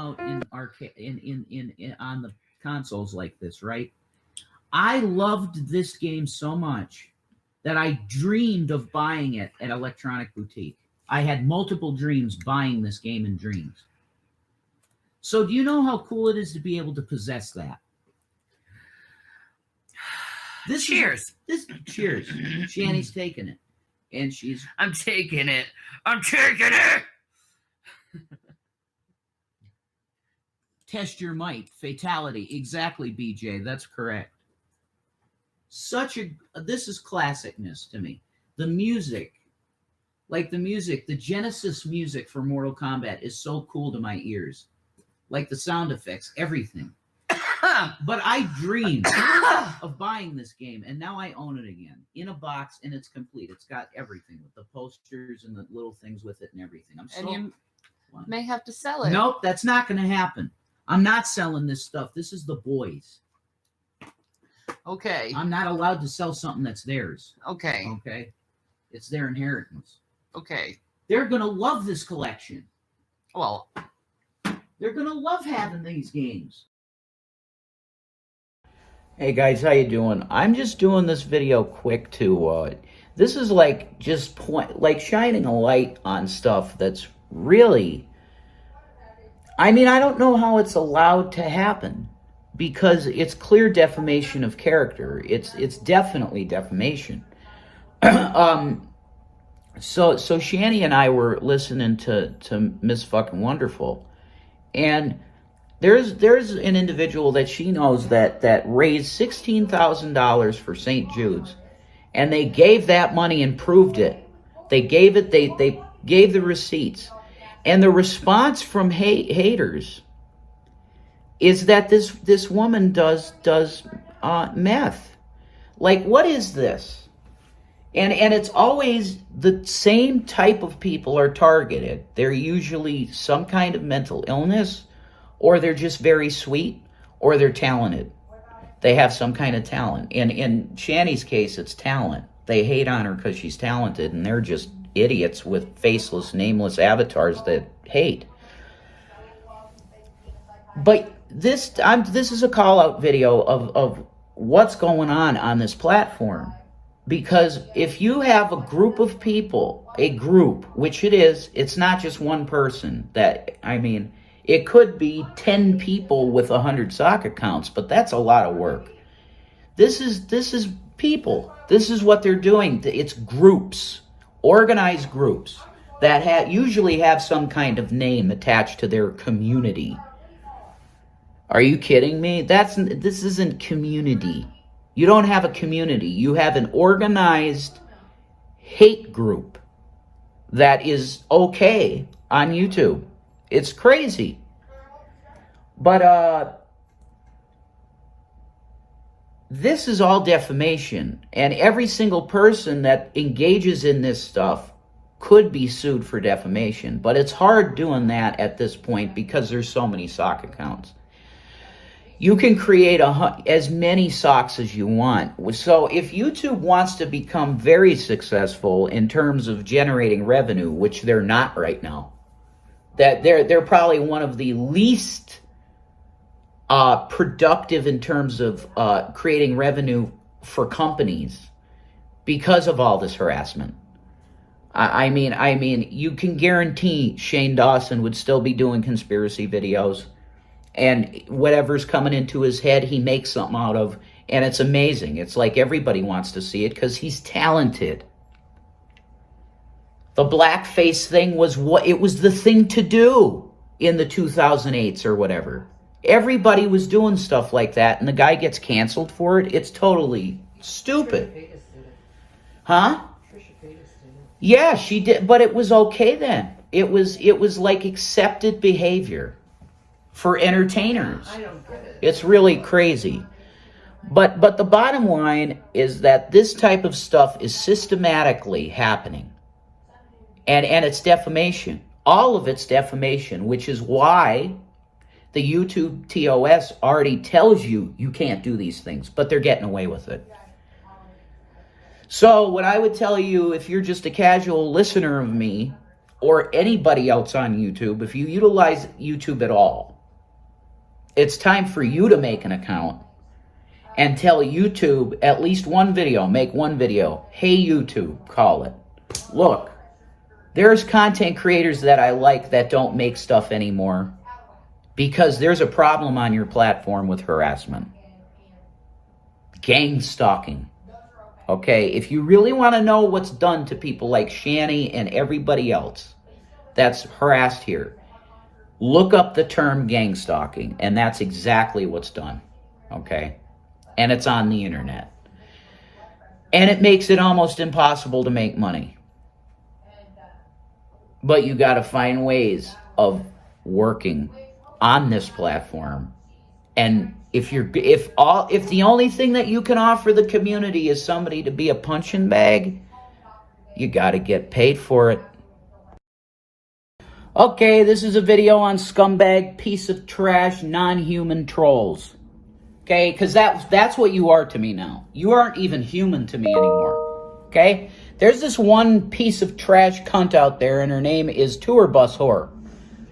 out in arcade in on the consoles like this, right? I loved this game so much that I dreamed of buying it at Electronic Boutique. I had multiple dreams buying this game in dreams. So do you know how cool it is to be able to possess that? Cheers. Cheers. Shanny's taking it. And she's... I'm taking it. I'm taking it. Test your might. Fatality. Exactly, BJ. That's correct. This is classicness to me. The music, the Genesis music for Mortal Kombat is so cool to my ears. Like the sound effects, everything. But I dreamed of buying this game, and now I own it again in a box, and it's complete. It's got everything with the posters and the little things with it and everything. You may have to sell it. Nope, that's not going to happen. I'm not selling this stuff. This is the boys. Okay. I'm not allowed to sell something that's theirs. Okay. Okay. It's their inheritance. Okay. They're going to love this collection. Well, they're going to love having these games. Hey guys, how you doing? I'm just doing this video quick to this is like just shining a light on stuff that's really, I mean, I don't know how it's allowed to happen, because it's clear defamation of character. It's definitely defamation. So Shanny and I were listening to Miss Fucking Wonderful, and there's an individual that she knows that raised $16,000 for St. Jude's, and they gave that money and proved it. They gave it. They gave the receipts, and the response from haters is that this woman does meth. Like, what is this? And it's always the same type of people are targeted. They're usually some kind of mental illness, or they're just very sweet, or they're talented. They have some kind of talent. And in Shanny's case, it's talent. They hate on her because she's talented, and they're just idiots with faceless, nameless avatars that hate. But this is a call-out video of what's going on this platform. Because if you have a group of people, which it is, it's not just one person. It could be 10 people with 100 sock accounts, but that's a lot of work. This is people. This is what they're doing. It's groups, organized groups that usually have some kind of name attached to their community. Are you kidding me? This isn't community. You don't have a community. You have an organized hate group that is okay on YouTube. It's crazy. But this is all defamation, and every single person that engages in this stuff could be sued for defamation. But it's hard doing that at this point because there's so many sock accounts. You can create as many socks as you want. So if YouTube wants to become very successful in terms of generating revenue, which they're not right now, that they're probably one of the least productive in terms of creating revenue for companies because of all this harassment. I mean, you can guarantee Shane Dawson would still be doing conspiracy videos. And whatever's coming into his head, he makes something out of. And it's amazing. It's like everybody wants to see it because he's talented. The blackface thing was the thing to do in the 2008s or whatever. Everybody was doing stuff like that, and the guy gets canceled for it. It's totally stupid. Huh? Yeah, she did, but it was okay then. It was like accepted behavior for entertainers. I don't get it. It's really crazy. But the bottom line is that this type of stuff is systematically happening. And it's defamation. All of it's defamation, which is why the YouTube TOS already tells you you can't do these things, but they're getting away with it. So what I would tell you, if you're just a casual listener of me or anybody else on YouTube, if you utilize YouTube at all, It's time for you to make an account and tell YouTube at least one video, make one video. Hey YouTube, call it. Look, there's content creators that I like that don't make stuff anymore because there's a problem on your platform with harassment. Gang stalking. Okay, if you really want to know what's done to people like Shanny and everybody else that's harassed here, look up the term gang stalking, and that's exactly what's done. Okay? And it's on the internet. And it makes it almost impossible to make money. But you got to find ways of working on this platform. And if the only thing that you can offer the community is somebody to be a punching bag, you got to get paid for it. Okay, this is a video on scumbag, piece of trash, non-human trolls. Okay, because that's what you are to me now. You aren't even human to me anymore. Okay? There's this one piece of trash cunt out there, and her name is Tour Bus Whore.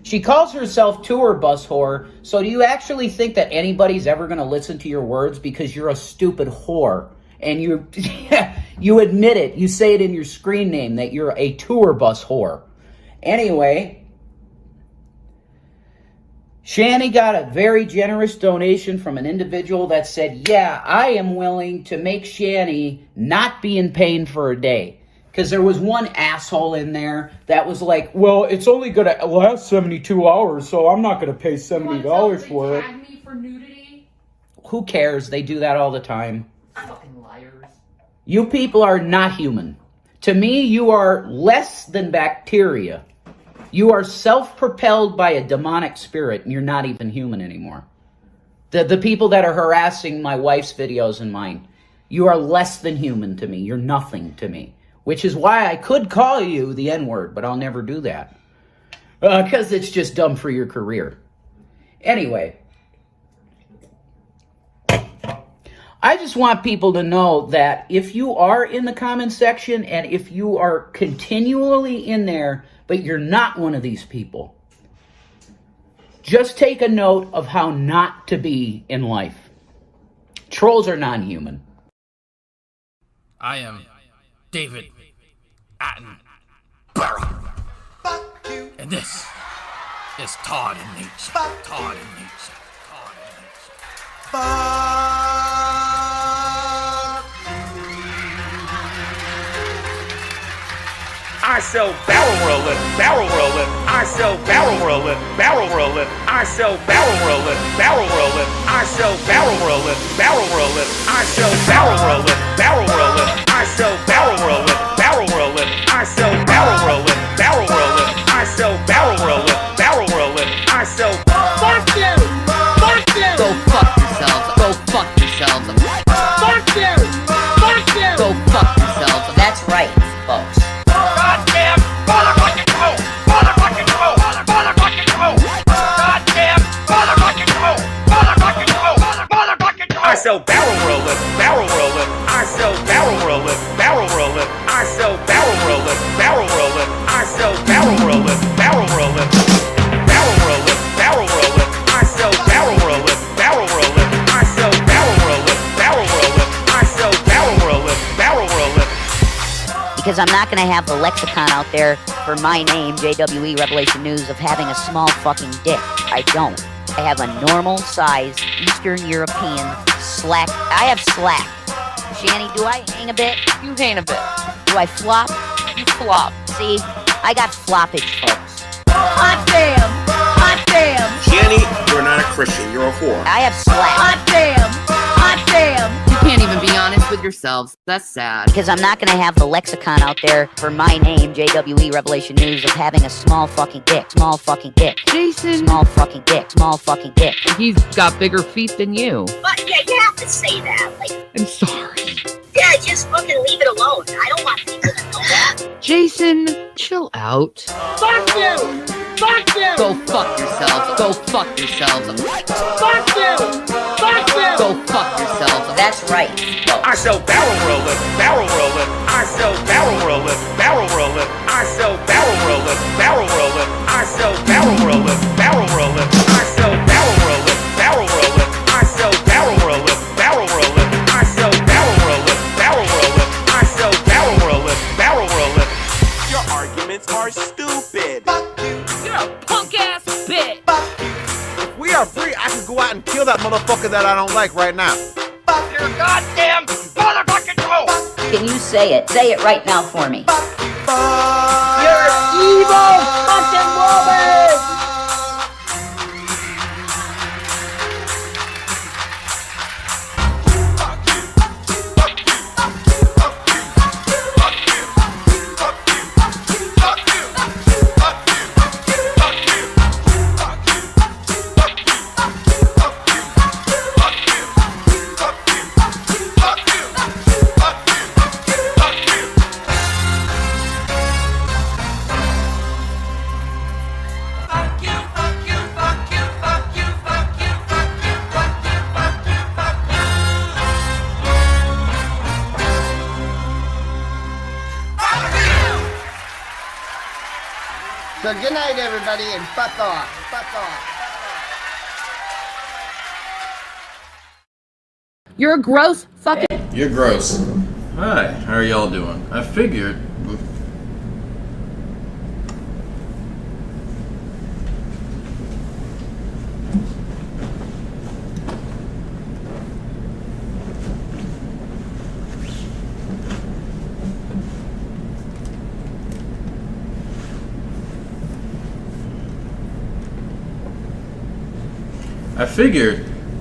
She calls herself Tour Bus Whore, so do you actually think that anybody's ever going to listen to your words because you're a stupid whore? And you admit it. You say it in your screen name that you're a tour bus whore. Anyway, Shanny got a very generous donation from an individual that said, yeah, I am willing to make Shanny not be in pain for a day. Because there was one asshole in there that was like, well, it's only going to last 72 hours, so I'm not going to pay $70 for it. Tag me for nudity? Who cares? They do that all the time. Fucking liars. You people are not human. To me, you are less than bacteria. You are self-propelled by a demonic spirit, and you're not even human anymore. The people that are harassing my wife's videos and mine, you are less than human to me. You're nothing to me. Which is why I could call you the N-word, but I'll never do that. Because it's just dumb for your career. Anyway, I just want people to know that if you are in the comment section and if you are continually in there, but you're not one of these people, just take a note of how not to be in life. Trolls are non-human. I am David Attenborough. And this is Todd and Nature. Todd and Nature. Todd and Nature. I sell barrel rolling, barrel rolling. I sell barrel rolling, barrel rolling. I sell barrel rolling, barrel rolling. I sell barrel rolling, barrel rolling. I sell barrel rolling, barrel rolling. I sell barrel rolling, barrel rolling. I sell barrel rolling, barrel rolling. I sell barrel rolling, barrel rolling. I sell. Fuck you! Fuck you! Go fuck yourselves. Go fuck yourselves. Fuck you! Fuck you! Go fuck yourselves. That's right, folks. Goddamn motherfucking troll! Motherfucking troll! Motherfucking troll! Goddamn motherfucking troll! Motherfucking troll! Motherfucking troll! I sell barrel rolling, barrel rolling. I sell barrel rolling, barrel rolling. I sell barrel rolling, barrel rolling. I sell barrel rolling, barrel rolling. Barrel rolling, barrel rolling. I sell barrel rolling, barrel rolling. I sell barrel rolling, barrel rolling. I sell barrel rolling, barrel rolling. Because I'm not going to have the lexicon out there for my name, JWE Revelation News, of having a small fucking dick. I don't. I have a normal size Eastern European slack. I have slack. Shanny, do I hang a bit? You hang a bit. Do I flop? You flop. See, I got floppage, folks. Hot damn! Hot damn! Shanny, you're not a Christian, you're a whore. I have slack. Hot damn! Hot damn! You can't even be honest with yourselves. That's sad. Because I'm not going to have the lexicon out there for my name, JWE Revelation News, of having a small fucking dick. Small fucking dick. Jason, Small fucking dick. Small fucking dick. he's got bigger feet than you. But yeah, you have to say that. Like, I'm sorry. yeah, just fucking leave it alone. I don't want people to know that. Jason, chill out. Fuck you! Fuck you! Go fuck yourselves. Go fuck yourselves. Fuck you! Fuck you! Go fuck yourselves. That's right, folks. I sell barrel rolling, barrel rolling. I sell barrel rolling, barrel rolling. I sell barrel rolling, barrel rolling. I sell barrel rolling, barrel rolling. I sell barrel rolling, barrel go out and kill that motherfucker that I don't like right now. Fuck your goddamn motherfucking toe! Can you say it? Say it right now for me. You're evil fucking woman! So good night, everybody, and fuck off. Fuck off. You're a gross fucking. You're gross. Hi, how are y'all doing? I figured.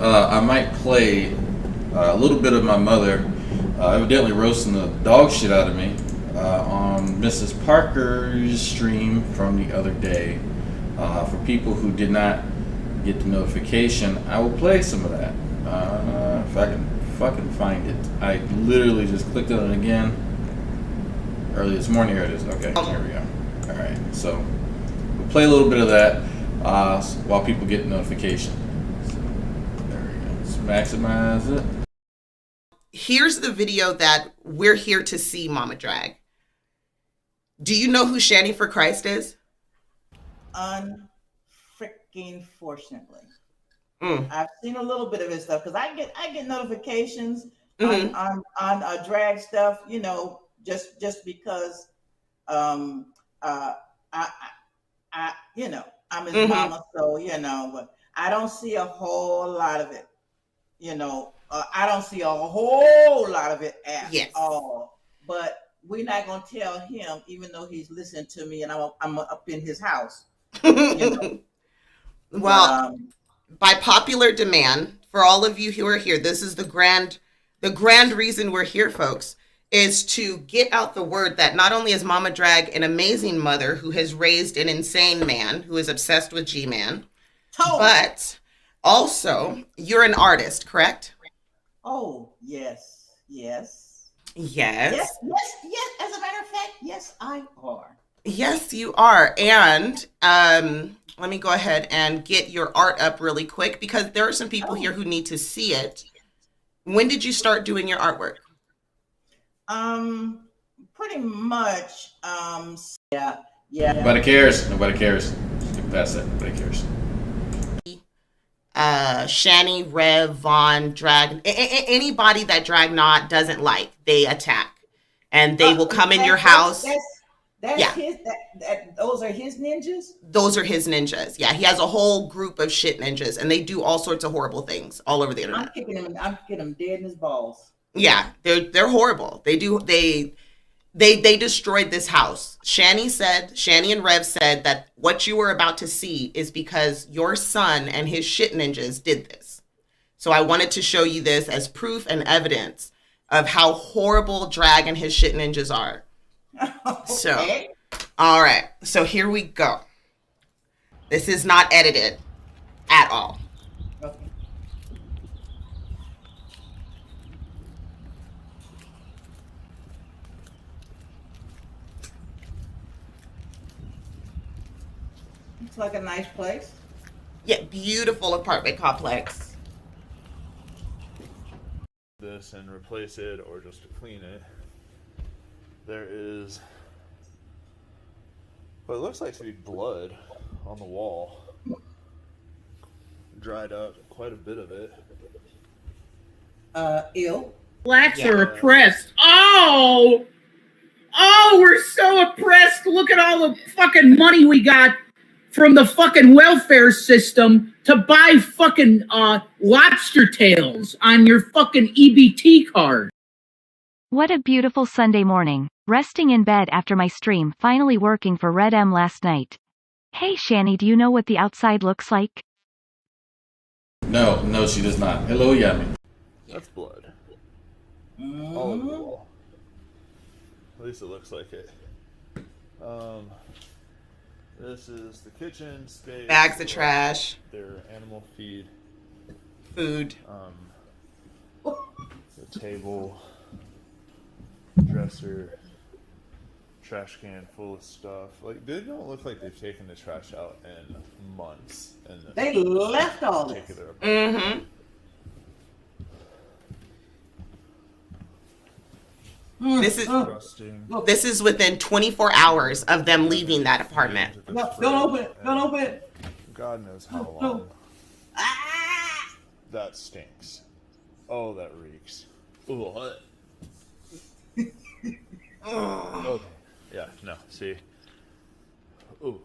I might play a little bit of my mother evidently roasting the dog shit out of me on Mrs. Parker's stream from the other day. For people who did not get the notification, I will play some of that if I can fucking find it. I literally just clicked on it again early this morning. Here it is. Okay, here we go. All right, so we'll play a little bit of that while people get the notification. Maximize it. Here's the video that we're here to see, Mama Drag. Do you know who Shanny for Christ is? Unfreaking fortunately. I've seen a little bit of his stuff because I get notifications on drag stuff, you know, just because I you know, I'm his mama, so you know, but I don't see a whole lot of it. You know, I don't see a whole lot of it at all. But we're not gonna tell him, even though he's listening to me, and I'm up in his house. You know? Well, by popular demand, for all of you who are here, this is the grand reason we're here, folks, is to get out the word that not only is Mama Drag an amazing mother who has raised an insane man who is obsessed with G-Man, but also, you're an artist, correct? Oh, yes. Yes. Yes. As a matter of fact, yes, I are. Yes, you are. And let me go ahead and get your art up really quick because there are some people here who need to see it. When did you start doing your artwork? Pretty much. Yeah. Nobody cares. Nobody cares. Skip past that. Nobody cares. Shanny, Rev, Vaughn, Drag, anybody that Dragnauct doesn't like, they attack, and they will come in your house. Those are his ninjas. Those are his ninjas. Yeah, he has a whole group of shit ninjas, and they do all sorts of horrible things all over the internet. I'm kicking him dead in his balls. Yeah, they're horrible. They destroyed this house. Shanny and Rev said that what you were about to see is because your son and his shit ninjas did this. So I wanted to show you this as proof and evidence of how horrible Drag and his shit ninjas are. Okay. So, all right. So here we go. This is not edited at all. Okay. Looks like a nice place. Yeah, beautiful apartment complex. This and replace it or just to clean it. There is what looks like to be blood on the wall. Dried up quite a bit of it. Ill. Blacks are oppressed. Oh, we're so oppressed. Look at all the fucking money we got from the fucking welfare system to buy fucking lobster tails on your fucking EBT card. What a beautiful Sunday morning, resting in bed after my stream finally working for Red M last night. Hey Shanny, do you know what the outside looks like? No, she does not. Hello, Yummy. That's blood. All over the wall. At least it looks like it. This is the kitchen space. Bags of trash. Their animal feed. Food. The table. Dresser. Trash can full of stuff. Like, they don't look like they've taken the trash out in months. And they left all this. Mm-hmm. This is within 24 hours of them leaving that apartment. No, don't open it. Don't open it. God knows how long. That stinks. Oh, that reeks. Ooh. Okay. Yeah, no, see. Ooh.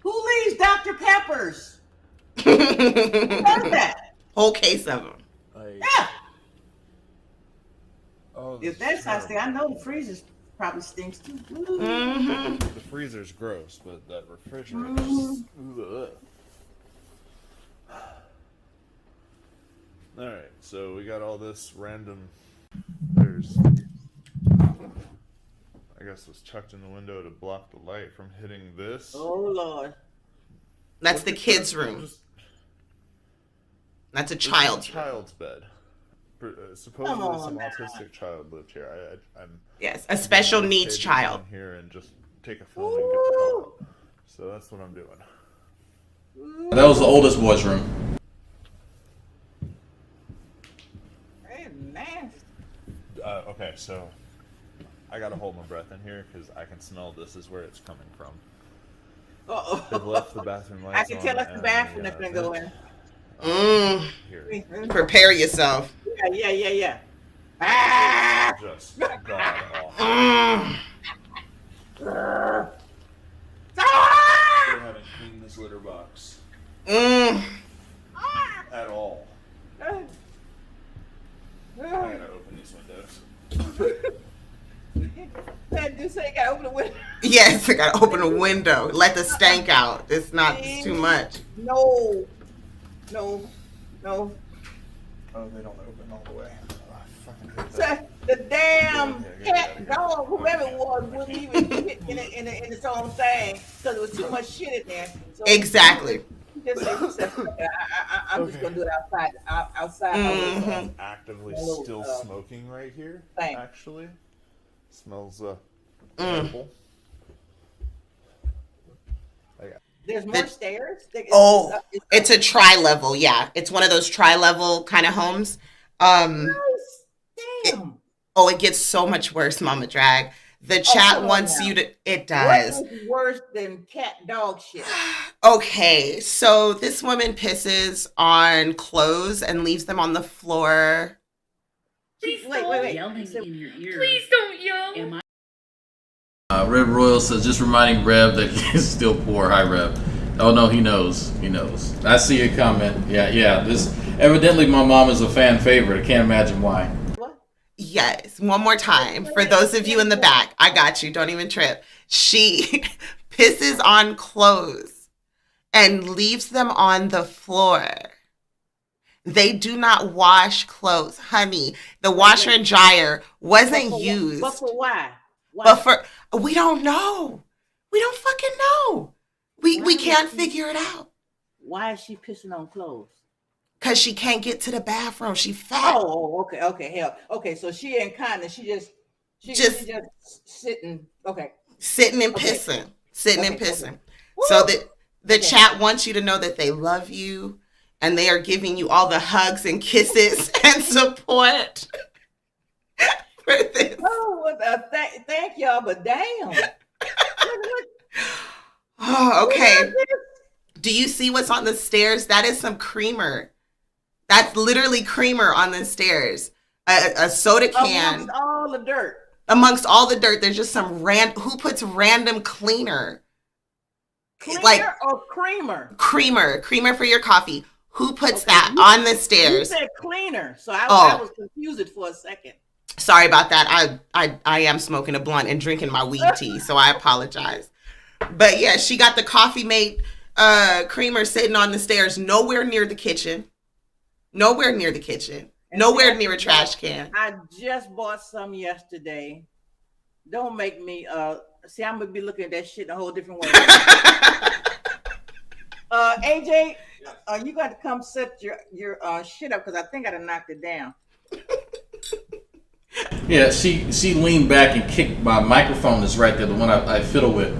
Who leaves Dr. Peppers? Who does that? Whole case of them. Yeah. Oh, if that's how stink, I know the freezer probably stinks too. Mm-hmm. The freezer's gross, but that refrigerator's Alright, so we got all this random. There's, I guess, was chucked in the window to block the light from hitting this. Oh Lord. That's the kids' room. That's a child's bed. Supposedly some autistic child lived here. I'm yes, a special needs child. Here and just take a phone and get the call out. So that's what I'm doing. That was the oldest boy's room. Okay, so I gotta hold my breath in here because I can smell this is where it's coming from. They've left the bathroom lights I can tell it's the bathroom that's been going. Prepare yourself. Yeah. Just god awful. They haven't cleaned this litter box at all. I gotta open these windows. Man, you say you gotta open the window? Yes, I gotta open the window. Let the stank out. It's not too much. No. Oh, they don't open all the way. Oh, I fucking hate So, that. the damn cat, dog, whoever it was, wouldn't even fit in its own thing because there was too much shit in there. So Exactly. Just say, I'm just gonna do it outside. I'm actively still smoking right here. Thing. Actually, smells terrible. There's more stairs. It's a tri-level. Yeah, it's one of those tri-level kind of homes. Damn. It gets so much worse, Mama Drag. The chat wants you to. It does. What is worse than cat dog shit? Okay, so this woman pisses on clothes and leaves them on the floor. Please wait. Yelling in your ear. Please don't yell. Rev Royal says, just reminding Rev that he's still poor. Hi, Rev. Oh, no, he knows. He knows. I see your comment. Yeah. This evidently my mom is a fan favorite. I can't imagine why. Yes, one more time. For those of you in the back, I got you. Don't even trip. She pisses on clothes and leaves them on the floor. They do not wash clothes. Honey, the washer and dryer wasn't used. But for why? We don't know. We don't fucking know. We can't figure it out. Why is she pissing on clothes? Because she can't get to the bathroom. She fat. Oh, okay. Hell, okay. So she ain't kinda. She just sitting. Okay. Sitting and pissing. Sitting and pissing. So the chat wants you to know that they love you, and they are giving you all the hugs and kisses and support for this. Oh, thank y'all, but damn. Oh, okay. Do you see what's on the stairs? That is some creamer. That's literally creamer on the stairs. A soda can. Amongst all the dirt. Amongst all the dirt, there's just some who puts random cleaner Cleaner or creamer? Creamer for your coffee. Who puts that on the stairs? You said cleaner, so I was confused for a second. Sorry about that. I am smoking a blunt and drinking my weed tea, so I apologize. But yeah, she got the coffee mate creamer sitting on the stairs, nowhere near the kitchen. Nowhere near the kitchen. Nowhere near a trash can. I just bought some yesterday. Don't make me see, I'm gonna be looking at that shit in a whole different way. AJ, you got to come set your shit up because I think I done knocked it down. Yeah, she leaned back and kicked my microphone that's right there, the one I fiddle with.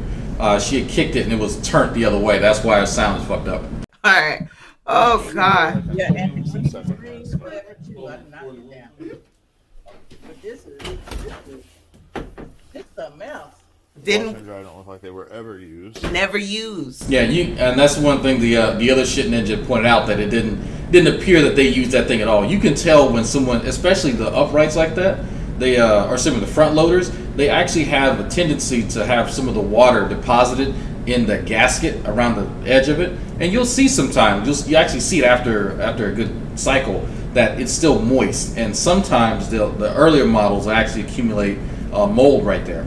She had kicked it and it was turned the other way. That's why her sound is fucked up. All right. Oh God. Yeah, and she's whatever too. I knocked it down. But this is something else. Washer and dryer don't look like they were ever used. Never used. Yeah, and that's one thing the other shit ninja pointed out, that it didn't appear that they used that thing at all. You can tell when someone, especially the uprights like that, they or some of the front loaders, they actually have a tendency to have some of the water deposited in the gasket around the edge of it, and you'll see sometimes you actually see it after a good cycle that it's still moist, and sometimes the earlier models actually accumulate mold right there.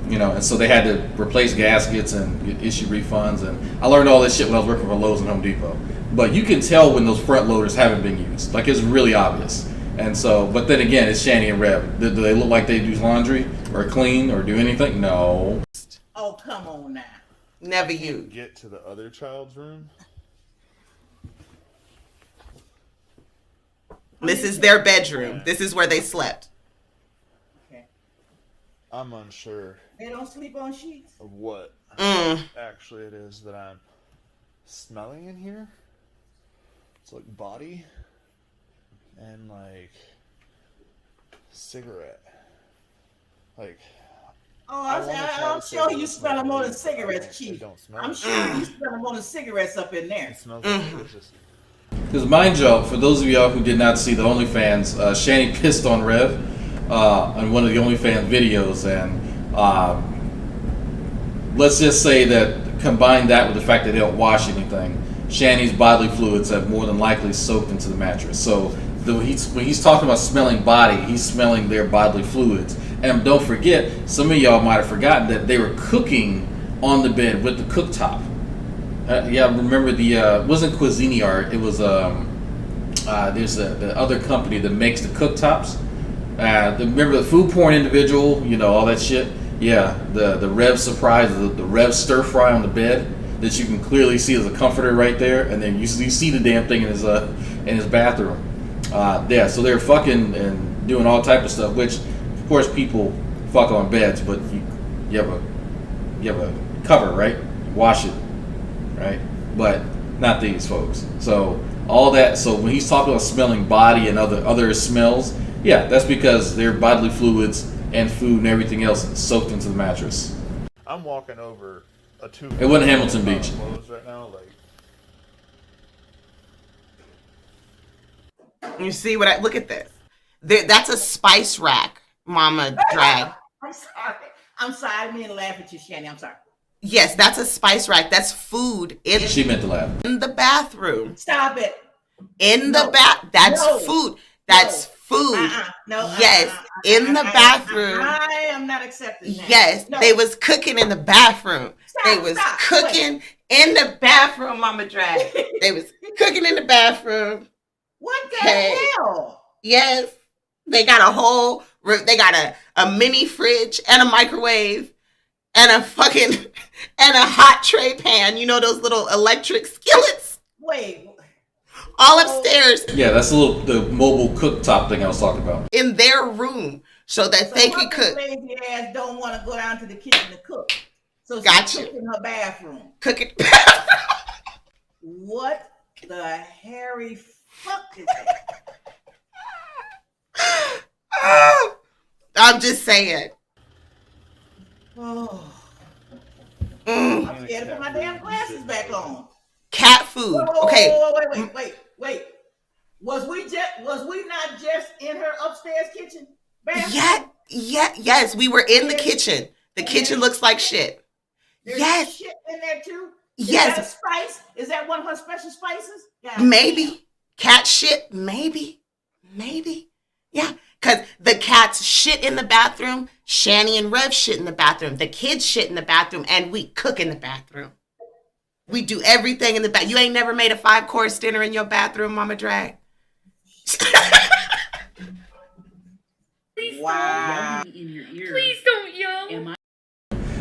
You know, and so they had to replace gaskets and issue refunds, and I learned all this shit when I was working for Lowe's and Home Depot. But you can tell when those front loaders haven't been used. Like, it's really obvious. And so, but then again, it's Shanny and Rev. Do they look like they do laundry or clean or do anything? No. Oh, come on now. Never used. Get to the other child's room. This is their bedroom. This is where they slept. I'm unsure. They don't sleep on sheets? Of what actually it is that I'm smelling in here. It's like body and like cigarette. Like, I'm sure you smell them more than cigarettes, Chief. I'm sure you smell them more than cigarettes up in there. It smells delicious. Because mind you, for those of y'all who did not see the OnlyFans, Shanny pissed on Rev on one of the OnlyFans videos, and let's just say that combine that with the fact that they don't wash anything, Shanny's bodily fluids have more than likely soaked into the mattress. So when he's talking about smelling body, he's smelling their bodily fluids. And don't forget, some of y'all might have forgotten that they were cooking on the bed with the cooktop. Yeah, remember it wasn't Cuisiniart, it was there's the other company that makes the cooktops. Remember the food porn individual, you know, all that shit? Yeah, the Rev surprise, the Rev stir fry on the bed that you can clearly see as a comforter right there, and then you see the damn thing in his bathroom. Yeah, so they're fucking and doing all type of stuff, which of course people fuck on beds, but you have a cover, right? You wash it, right? But not these folks. So all that. So when he's talking about smelling body and other smells. Yeah, that's because their bodily fluids and food and everything else is soaked into the mattress. I'm walking over a two. It wasn't Hamilton Beach. Right now, like. You see what look at this. That's a spice rack, Mama Drag. I'm sorry. I didn't mean to laugh at you, Shanny. I'm sorry. Yes, that's a spice rack. That's food. She meant to laugh. In the bathroom. Stop it. That's food. That's food. Yes, in the bathroom. I am not accepting that. Yes, they was cooking in the bathroom. They was cooking in the bathroom, Mama Drag. They was cooking in the bathroom. What the hell? Yes, they got they got a mini fridge and a microwave and a hot tray pan. You know those little electric skillets? Wait. All upstairs. Yeah, that's the mobile cooktop thing I was talking about. In their room, so that they could cook. Lazy ass don't want to go down to the kitchen to cook, so she's cooking in her bathroom. Cooking. What the hairy fuck is that? I'm just saying. Oh. I'm scared to put my damn glasses back on. Cat food. Okay. Wait. Was we not just in her upstairs kitchen bathroom? Yes, we were in the kitchen. The kitchen looks like shit. There's shit in there too. Yes. Is that a spice? Is that one of her special spices? Yeah. Maybe. Cat shit? Maybe. Yeah. Because the cats shit in the bathroom, Shanny and Rev shit in the bathroom, the kids shit in the bathroom, and we cook in the bathroom. We do everything in the bathroom. You ain't never made a 5-course dinner in your bathroom, Mama Drag? Wow. Please don't yell.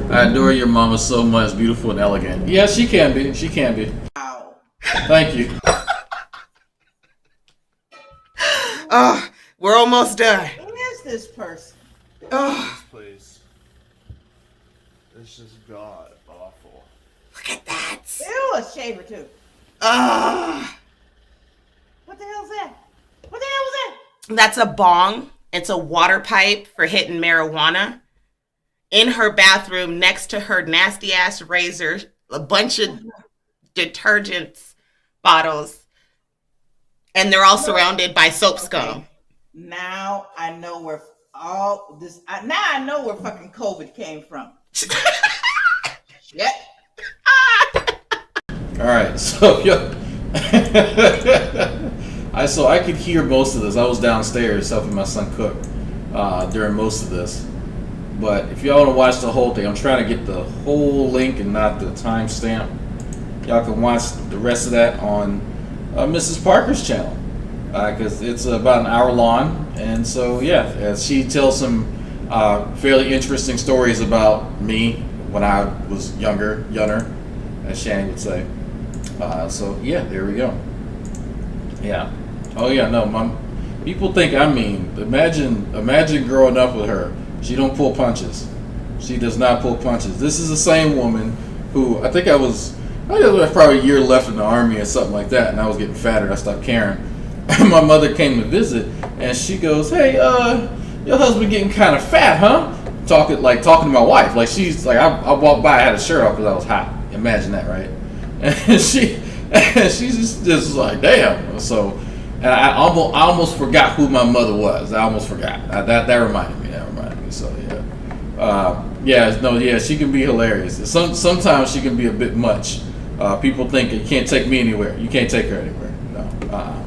I adore your mama so much, beautiful and elegant. Yeah, she can be. She can be. Wow. Thank you. Oh, we're almost done. Who is this person? Oh, This place. It's just god awful. look at that. Ew, a shaver too. What the hell is that? What the hell is that? That's a bong. It's a water pipe for hitting marijuana. In her bathroom, next to her nasty ass razor, a bunch of detergents bottles, and they're all surrounded by soap scum. Now I know where all this. Now I know where fucking COVID came from. Shit. All right, so I could hear most of this. I was downstairs helping my son cook during most of this. But if y'all want to watch the whole thing, I'm trying to get the whole link and not the timestamp. Y'all can watch the rest of that on Mrs. Parker's channel because it's about an hour long. And so yeah, she tells some fairly interesting stories about me when I was younger, as Shanny would say. So yeah, there we go. Yeah. Oh yeah, no, people think I'm mean. Imagine growing up with her. She don't pull punches. She does not pull punches. This is the same woman who I think I was probably a year left in the army or something like that, and I was getting fatter. I stopped caring. My mother came to visit, and she goes, "Hey, your husband getting kind of fat, huh?" Talking to my wife. Like she's like, I walked by, I had a shirt off because I was hot. Imagine that, right? And she's just like, damn. So, and I almost forgot who my mother was. I almost forgot. That reminded me. So yeah, she can be hilarious. Sometimes she can be a bit much. People think you can't take me anywhere. You can't take her anywhere. No.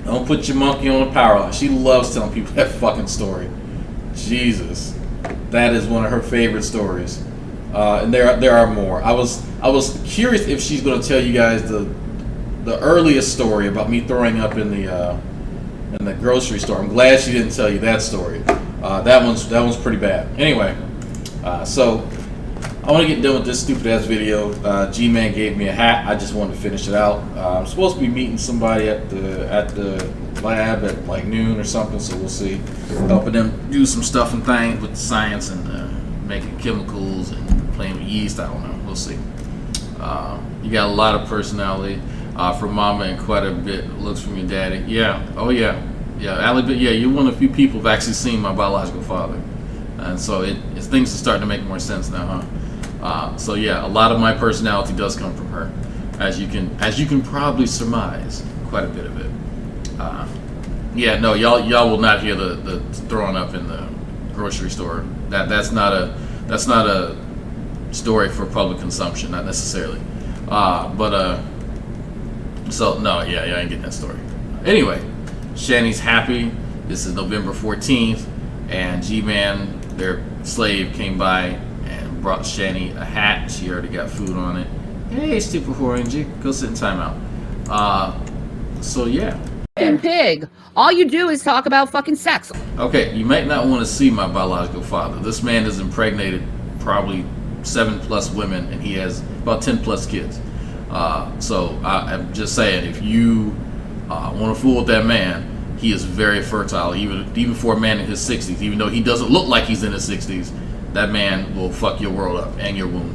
Don't put your monkey on a power line. She loves telling people that fucking story. Jesus, that is one of her favorite stories. And there are more. I was curious if she's going to tell you guys the earliest story about me throwing up in the grocery store. I'm glad she didn't tell you that story. That one's pretty bad. Anyway, so I want to get done with this stupid ass video. G-Man gave me a hat. I just wanted to finish it out. I'm supposed to be meeting somebody at the lab at like noon or something, so we'll see. Helping them do some stuff and things with the science and making chemicals and playing with yeast. I don't know. We'll see. You got a lot of personality from Mama and quite a bit looks from your daddy. Yeah. Oh yeah. Yeah, Allie, yeah, you're one of the few people who've actually seen my biological father, and so things are starting to make more sense now, huh? So yeah, a lot of my personality does come from her, as you can probably surmise, quite a bit of it. Yeah, no, y'all will not hear the throwing up in the grocery store. That's not a story for public consumption, not necessarily. So no, yeah, I ain't getting that story. Anyway. Shanny's happy. This is November 14th, and G-Man, their slave, came by and brought Shanny a hat. She already got food on it. Hey, stupid orange, go sit in timeout. So yeah. Pig. All you do is talk about fucking sex. Okay, you might not want to see my biological father. This man has impregnated probably 7+ women, and he has about 10+ kids. So I'm just saying, if you want to fool with that man, he is very fertile, even for a man in his 60s. Even though he doesn't look like he's in his 60s, that man will fuck your world up and your womb.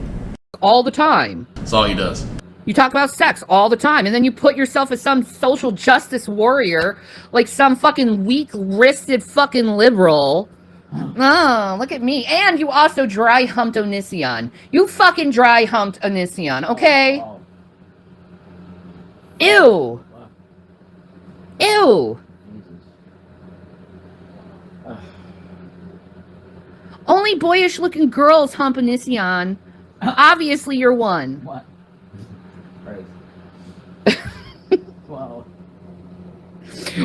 All the time. That's all he does. You talk about sex all the time, and then you put yourself as some social justice warrior, like some fucking weak-wristed fucking liberal. Oh, look at me. And you also dry-humped Onision. You fucking dry-humped Onision, okay? Ew. Ew. Only boyish looking girls hump Onision. Obviously, you're one. What? Well,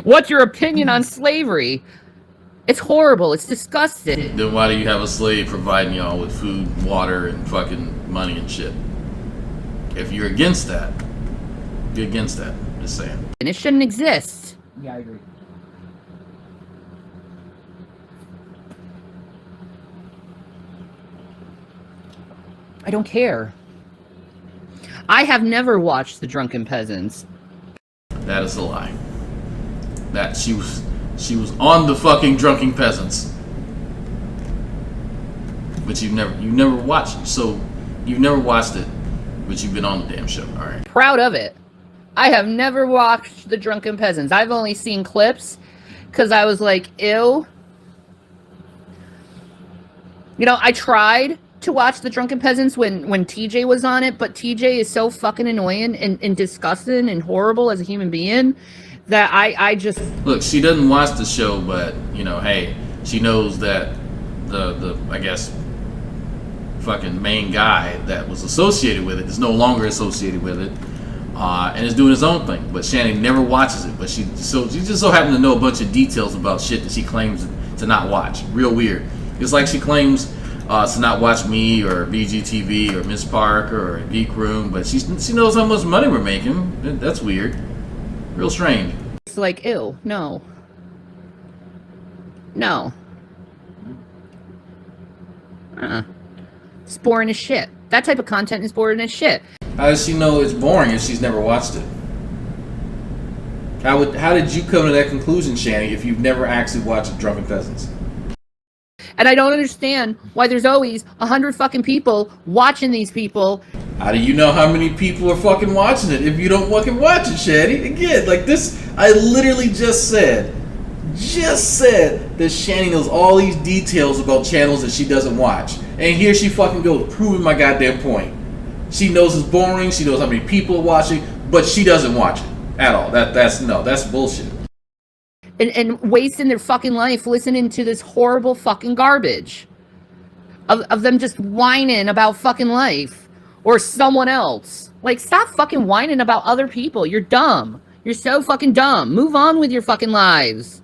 What's your opinion on slavery? It's horrible. It's disgusting. Then why do you have a slave providing y'all with food, water, and fucking money and shit? If you're against that, you're against that. Just saying. And it shouldn't exist. yeah, I agree. I don't care. I have never watched The Drunken Peasants. That is a lie. That she was on the fucking Drunken Peasants, but you never watched. So you've never watched it, but you've been on the damn show. All right. Proud of it. I have never watched The Drunken Peasants. I've only seen clips because I was like, ew. You know, I tried to watch The Drunken Peasants when TJ was on it, but TJ is so fucking annoying and disgusting and horrible as a human being that I just... Look, she doesn't watch the show, but, you know, hey, she knows that the I guess, fucking main guy that was associated with it is no longer associated with it, and is doing his own thing. But Shanny never watches it, but she just so happens to know a bunch of details about shit that she claims to not watch. Real weird. It's like she claims to not watch me or BGTV or Miss Parker or Geek Room, but she knows how much money we're making. That's weird. Real strange. It's like, ew, no. No. It's boring as shit. That type of content is boring as shit. How does she know it's boring if she's never watched it? How did you come to that conclusion, Shanny, if you've never actually watched Drunken Peasants? And I don't understand why there's always 100 fucking people watching these people. How do you know how many people are fucking watching it if you don't fucking watch it, Shanny? Again, like this, I literally just said that Shanny knows all these details about channels that she doesn't watch. And here she fucking goes, proving my goddamn point. She knows it's boring, she knows how many people are watching, but she doesn't watch it at all. That's bullshit. And wasting their fucking life listening to this horrible fucking garbage. Of them just whining about fucking life. Or someone else. Like, stop fucking whining about other people. You're dumb. You're so fucking dumb. Move on with your fucking lives.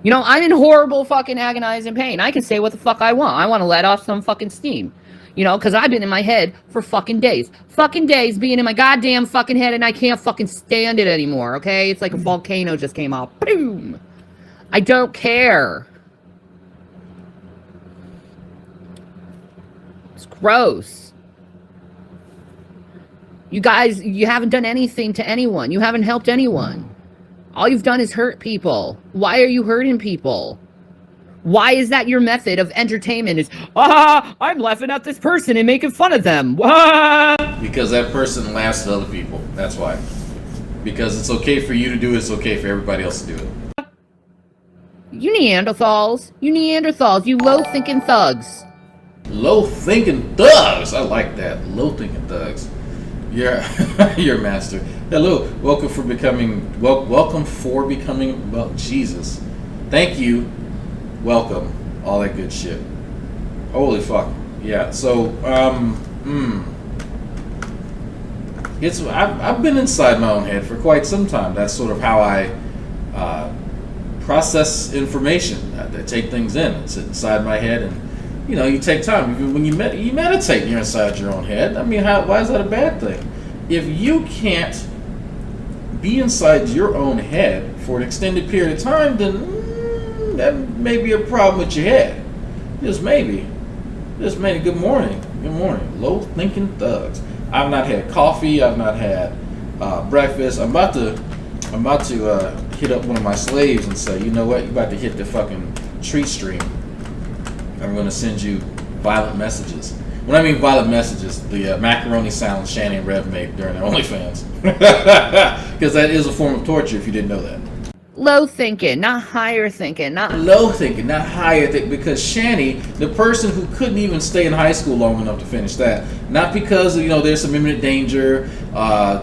You know, I'm in horrible fucking agonizing pain. I can say what the fuck I want. I want to let off some fucking steam. You know, because I've been in my head for fucking days. Fucking days being in my goddamn fucking head and I can't fucking stand it anymore, okay? It's like a volcano just came off. Boom! I don't care. It's gross. You guys, you haven't done anything to anyone. You haven't helped anyone. All you've done is hurt people. Why are you hurting people? Why is that your method of entertainment? Is, I'm laughing at this person and making fun of them. Because that person laughs at other people. That's why. Because it's okay for you to do it, it's okay for everybody else to do it. You Neanderthals. You low-thinking thugs. Low-thinking thugs? I like that. Low-thinking thugs. You're a master. Hello. Welcome for becoming, well, Jesus. Thank you. Welcome, all that good shit. Holy fuck, yeah. So, I've been inside my own head for quite some time. That's sort of how I process information. I take things in. I sit inside my head, and you know, you take time. Even when you meditate, you're inside your own head. I mean, why is that a bad thing? If you can't be inside your own head for an extended period of time, then that may be a problem with your head. Just maybe. Good morning. Low thinking thugs. I've not had coffee. I've not had breakfast. I'm about to hit up one of my slaves and say, you know what? You're about to hit the fucking treat stream. I'm going to send you violent messages. When I mean violent messages, the macaroni sounds Shanny and Rev made during their OnlyFans. Because that is a form of torture if you didn't know that. Low thinking, not higher thinking. Not low thinking, not higher thinking. Because Shanny, the person who couldn't even stay in high school long enough to finish that, not because, you know, there's some imminent danger,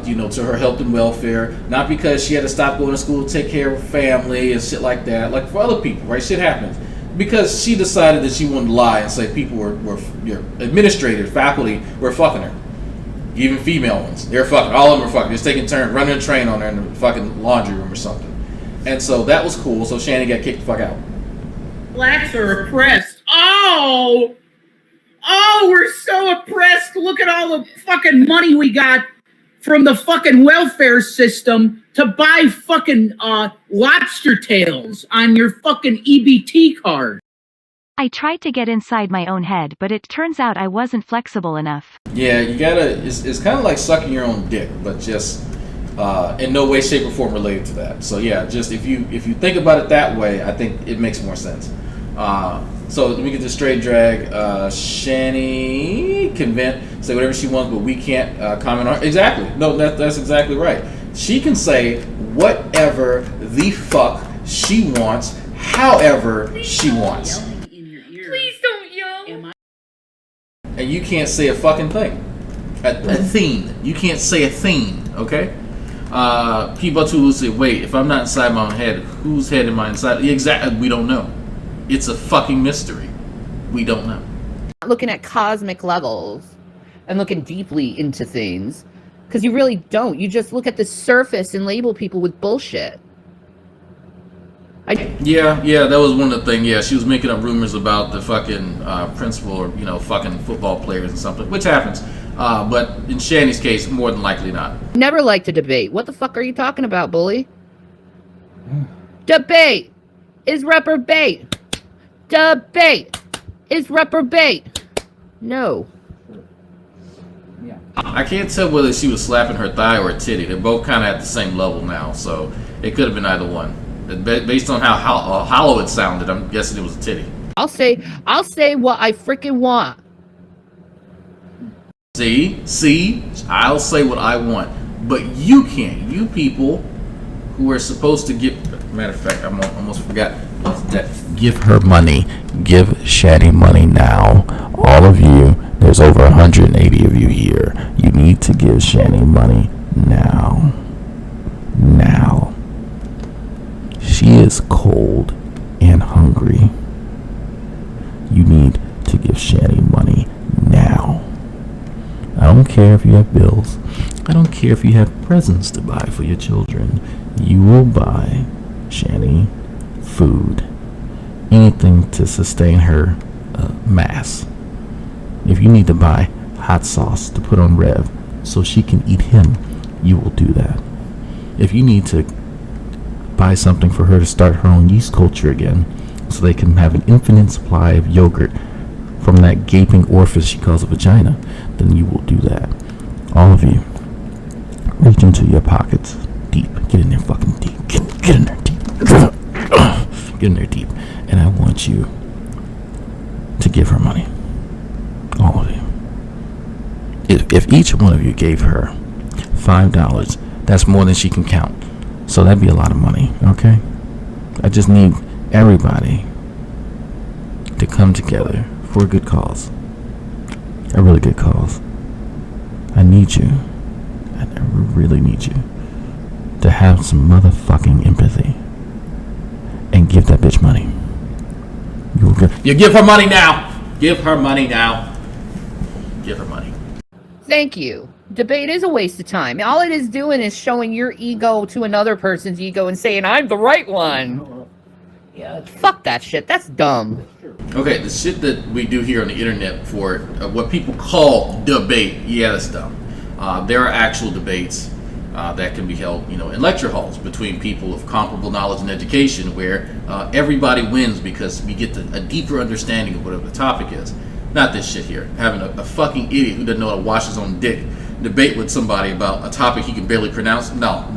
you know, to her health and welfare, not because she had to stop going to school to take care of her family and shit like that, like for other people, right? Shit happens. because she decided that she wanted to lie and say people were your administrators, faculty were fucking her. Even female ones. They're fucking. All of them are fucking. Just taking turns running a train on her in the fucking laundry room or something. And so that was cool. So Shanny got kicked the fuck out. Blacks are oppressed. Oh, we're so oppressed. Look at all the fucking money we got from the fucking welfare system to buy fucking lobster tails on your fucking EBT card. I tried to get inside my own head, but it turns out I wasn't flexible enough. Yeah, you gotta. It's kind of like sucking your own dick, but just in no way, shape, or form related to that. So yeah, just if you think about it that way, I think it makes more sense. So let me get this straight. Drag. Shanny can vent, say whatever she wants, but we can't comment on. Exactly. No, that's exactly right. She can say whatever the fuck she wants, however she wants. Please don't yell. And you can't say a fucking thing. A thing. You can't say a thing, okay? People too say, wait, if I'm not inside my own head, whose head am I inside? Exactly, we don't know. It's a fucking mystery. We don't know. Looking at cosmic levels and looking deeply into things, because you really don't. You just look at the surface and label people with bullshit. Yeah, that was one of the things. Yeah, she was making up rumors about the fucking principal or, fucking football players and something, which happens. But in Shanny's case, more than likely not. Never liked to debate. What the fuck are you talking about, bully? Debate is reprobate. Debate is reprobate. No. I can't tell whether she was slapping her thigh or a titty. They're both kind of at the same level now, so it could have been either one. Based on how hollow it sounded, I'm guessing it was a titty. I'll say what I freaking want. See, I'll say what I want, but you can't. You people who are supposed to give. Matter of fact, I almost forgot. Give her money. Give Shanny money now. All of you. There's over 180 of you here. You need to give Shanny money now. Now. She is cold and hungry. You need to give Shanny money now. I don't care if you have bills. I don't care if you have presents to buy for your children. You will buy Shanny food. Anything to sustain her mass. If you need to buy hot sauce to put on Rev so she can eat him, you will do that. If you need to buy something for her to start her own yeast culture again so they can have an infinite supply of yogurt from that gaping orifice she calls a vagina, then you will do that. All of you, reach into your pockets deep. Get in there fucking deep. Get in there deep. Get in there deep. And I want you to give her money. All of you. If each one of you gave her $5, that's more than she can count. So that'd be a lot of money, okay? I just need everybody to come together for a good cause. A really good cause. I need you. I really need you to have some motherfucking empathy and give that bitch money. You give her money now. Give her money now. Give her money. Thank you. Debate is a waste of time. All it is doing is showing your ego to another person's ego and saying, I'm the right one. Yeah, fuck that shit. That's dumb. Okay, the shit that we do here on the internet for what people call debate, yeah, that's dumb. There are actual debates that can be held, in lecture halls between people of comparable knowledge and education where everybody wins because we get a deeper understanding of whatever the topic is. Not this shit here. Having a fucking idiot who doesn't know how to wash his own dick debate with somebody about a topic he can barely pronounce. No. I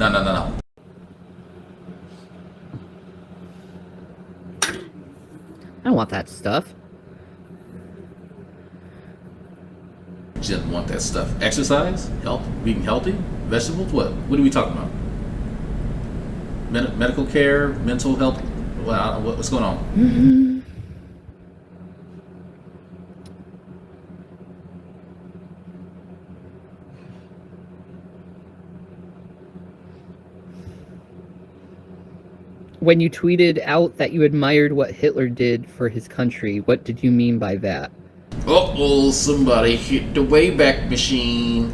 don't want that stuff. She doesn't want that stuff. Exercise? Health? Being healthy? Vegetables? What are we talking about? Medical care? Mental health? What's going on? Mm-hmm. When you tweeted out that you admired what Hitler did for his country, what did you mean by that? Oh, somebody hit the Wayback Machine.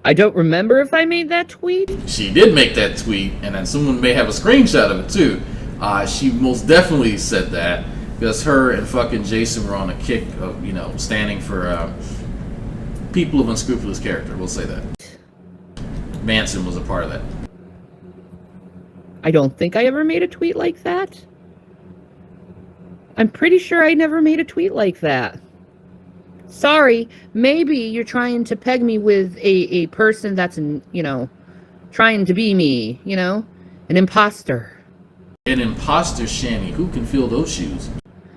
I don't remember if I made that tweet. She did make that tweet, and then someone may have a screenshot of it too. She most definitely said that because her and fucking Jason were on a kick of, standing for people of unscrupulous character. We'll say that. Manson was a part of that. I don't think I ever made a tweet like that. I'm pretty sure I never made a tweet like that. Sorry, maybe you're trying to peg me with a person that's, trying to be me, an imposter. An imposter, Shanny. Who can fill those shoes?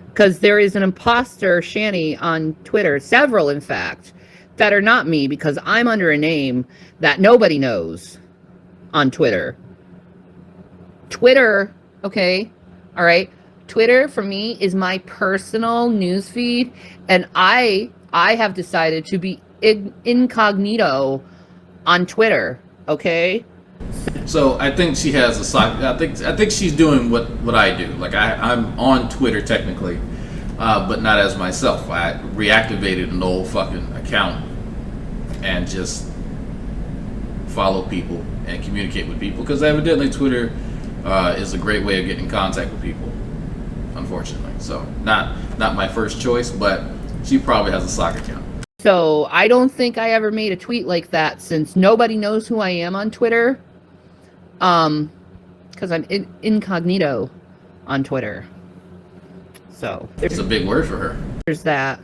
Because there is an imposter, Shanny, on Twitter, several, in fact, that are not me because I'm under a name that nobody knows on Twitter. Twitter, okay, all right. Twitter for me is my personal newsfeed, and I have decided to be incognito on Twitter. Okay. So I think she has a sock. I think she's doing what I do. Like I'm on Twitter technically, but not as myself. I reactivated an old fucking account and just follow people and communicate with people because evidently Twitter is a great way of getting in contact with people. Unfortunately, so not my first choice, but she probably has a sock account. So I don't think I ever made a tweet like that since nobody knows who I am on Twitter. Because I'm incognito on Twitter. So it's a big word for her. There's that.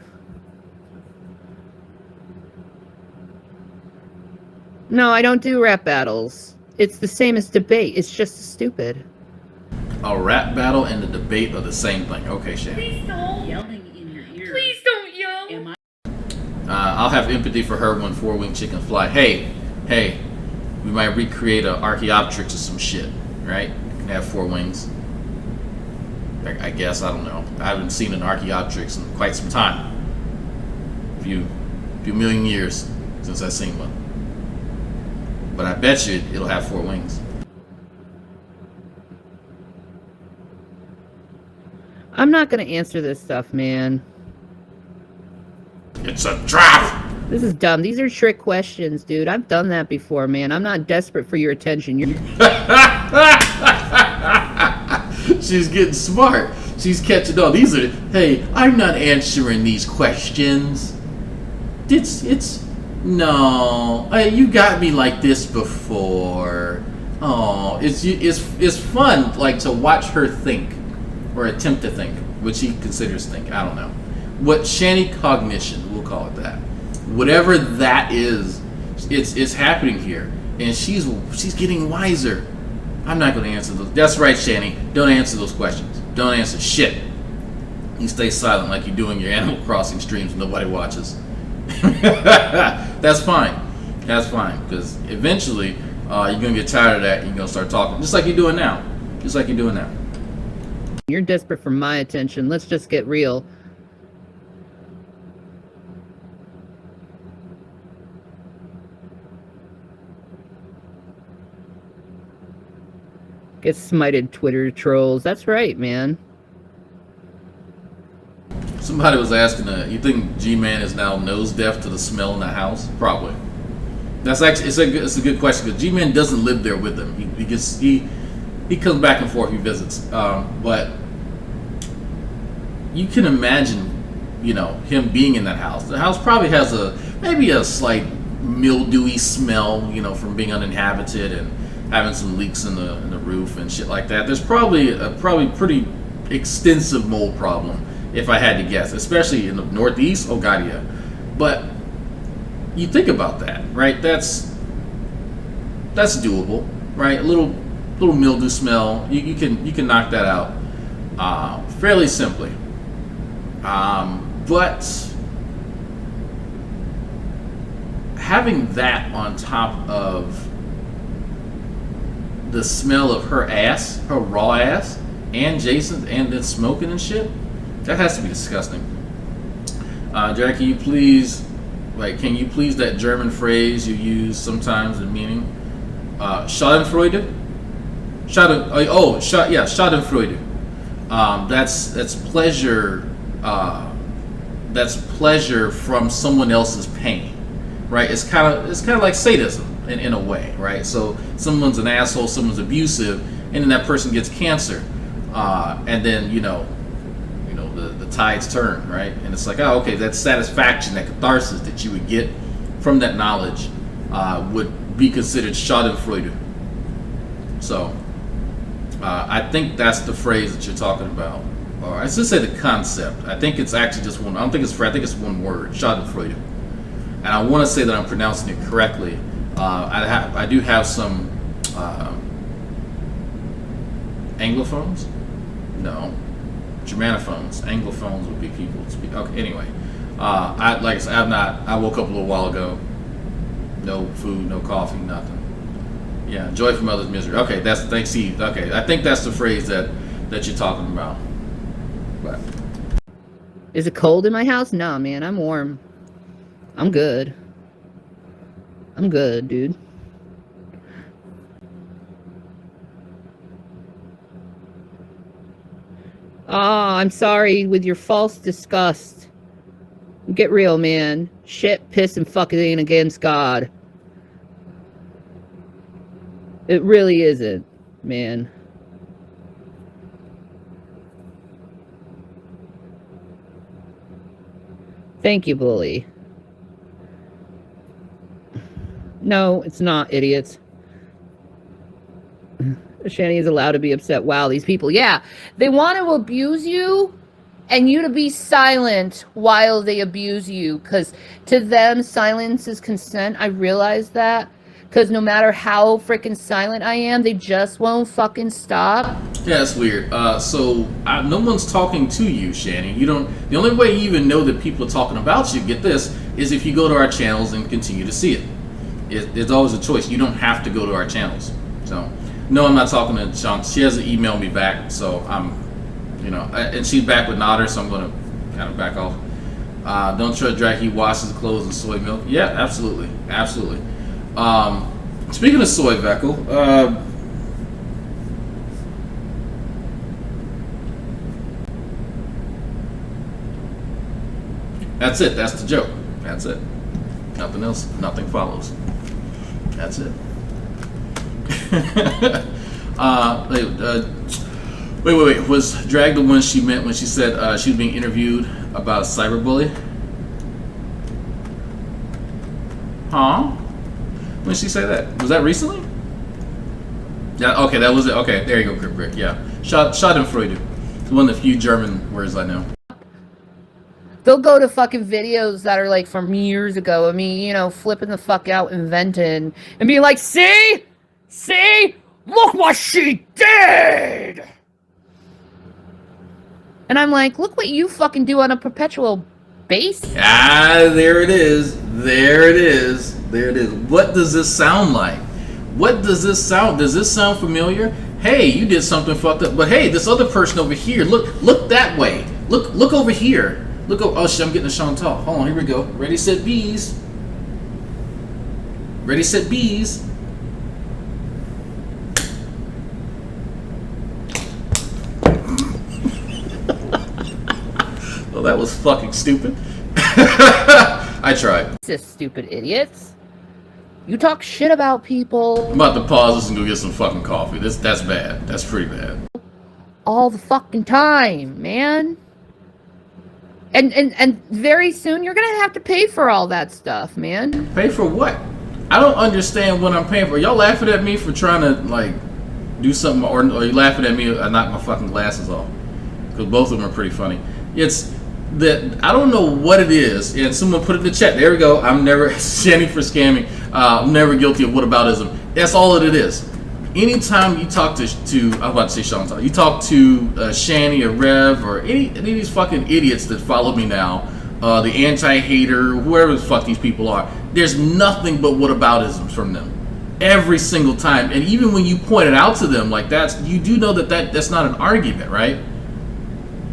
No, I don't do rap battles. It's the same as debate. It's just stupid. A rap battle and the debate are the same thing. Okay, Shannon. Please don't. Yelling in your ear. Please don't yell. I'll have empathy for her when four-winged chickens fly. Hey, we might recreate an Archaeopteryx or some shit, right? Can have 4 wings. I guess, I don't know. I haven't seen an Archaeopteryx in quite some time. A few million years since I've seen one. But I bet you it'll have 4 wings. I'm not gonna answer this stuff, man. It's a trap! This is dumb. These are trick questions, dude. I've done that before, man. I'm not desperate for your attention. She's getting smart. She's catching on. Hey, I'm not answering these questions. No. You got me like this before. Oh, it's fun, like, to watch her think. Or attempt to think, what she considers think. I don't know. What Shanny cognition, we'll call it that. Whatever that is, it's happening here, and she's getting wiser. I'm not going to answer those. That's right, Shanny. Don't answer those questions. Don't answer shit. You stay silent like you do in your Animal Crossing streams and nobody watches. That's fine. That's fine, because eventually you're going to get tired of that and you're going to start talking, just like you're doing now. Just like you're doing now. You're desperate for my attention. Let's just get real. Get smited, Twitter trolls. That's right, man. Somebody was asking, you think G-Man is now nose deaf to the smell in the house? Probably. That's actually it's a good question because G-Man doesn't live there with them. He comes back and forth. He visits, but you can imagine, him being in that house. The house probably has maybe a slight mildewy smell, from being uninhabited and having some leaks in the roof and shit like that. There's probably a pretty extensive mold problem, if I had to guess, especially in the Northeast. Oh God, yeah. But you think about that, right? That's doable, right? A little mildew smell. You can knock that out fairly simply. But having that on top of the smell of her ass, her raw ass, and Jason's, and then smoking and shit, that has to be disgusting. Jack, can you please that German phrase you use sometimes in meaning? Schadenfreude? Schadenfreude. That's pleasure. That's pleasure from someone else's pain, right? It's kind of like sadism in a way, right? So someone's an asshole, someone's abusive, and then that person gets cancer, and then the tides turn, right? And it's like, oh, okay, that satisfaction, that catharsis that you would get from that knowledge would be considered Schadenfreude. So I think that's the phrase that you're talking about. Or I should say the concept. I think it's actually just one. I don't think it's I think it's one word, Schadenfreude. And I want to say that I'm pronouncing it correctly. I do have some Anglophones. No, Germanophones. Anglophones would be people who speak. Okay. Anyway, like I said, I woke up a little while ago. No food, no coffee, nothing. Yeah, joy from others' misery. Okay, thanks, Steve. Okay, I think that's the phrase that you're talking about. But is it cold in my house? Nah, man, I'm warm. I'm good. I'm good, dude. Oh, I'm sorry with your false disgust. Get real, man. Shit, piss, and fucking ain't against God. It really isn't, man. Thank you, bully. No, it's not, idiots. Shanny is allowed to be upset. Wow, these people. Yeah, they want to abuse you and you to be silent while they abuse you. Because to them, silence is consent. I realize that. Because no matter how freaking silent I am, they just won't fucking stop. Yeah, that's weird. No one's talking to you, Shanny. You don't. The only way you even know that people are talking about you, get this, is if you go to our channels and continue to see it. It's always a choice. You don't have to go to our channels. So, no, I'm not talking to Sean. She hasn't emailed me back, so I'm, and she's back with Nodder, so I'm going to kind of back off. Don't trust Drag. He washes clothes in soy milk. Yeah, absolutely, absolutely. Speaking of soy, Veckel, that's it. That's the joke. That's it. Nothing else. Nothing follows. That's it. Wait. Was Drag the one she meant when she said she was being interviewed about a cyberbully? Huh? When did she say that? Was that recently? Yeah, okay, that was it. Okay, there you go, Rick. Yeah. Schadenfreude. It's one of the few German words I know. They'll go to fucking videos that are like from years ago of me, flipping the fuck out, inventing, and being like, see? Look what she did! And I'm like, look what you fucking do on a perpetual basis. Ah, there it is. What does this sound like? Does this sound familiar? Hey, you did something fucked up, but hey, this other person over here, look that way. Look over here. Oh shit, I'm getting a Chantal. Hold on, here we go. Ready, set, bees. Ready, set, bees. Well, that was fucking stupid. I tried. This stupid idiots. You talk shit about people. I'm about to pause this and go get some fucking coffee. That's bad. That's pretty bad. All the fucking time, man. And very soon you're gonna have to pay for all that stuff, man. Pay for what? I don't understand what I'm paying for. Y'all laughing at me for trying to do something, or are you laughing at me? I knocked my fucking glasses off because both of them are pretty funny. It's that I don't know what it is, and someone put it in the chat. There we go. I'm never Shanny for scamming. I'm never guilty of whataboutism. That's all that it is. Anytime you talk to I'm about to say Sean, you talk to Shanny or Rev or any of these fucking idiots that follow me now, the anti-hater, whoever the fuck these people are, there's nothing but whataboutisms from them every single time. And even when you point it out to them like that, you do know that's not an argument, right?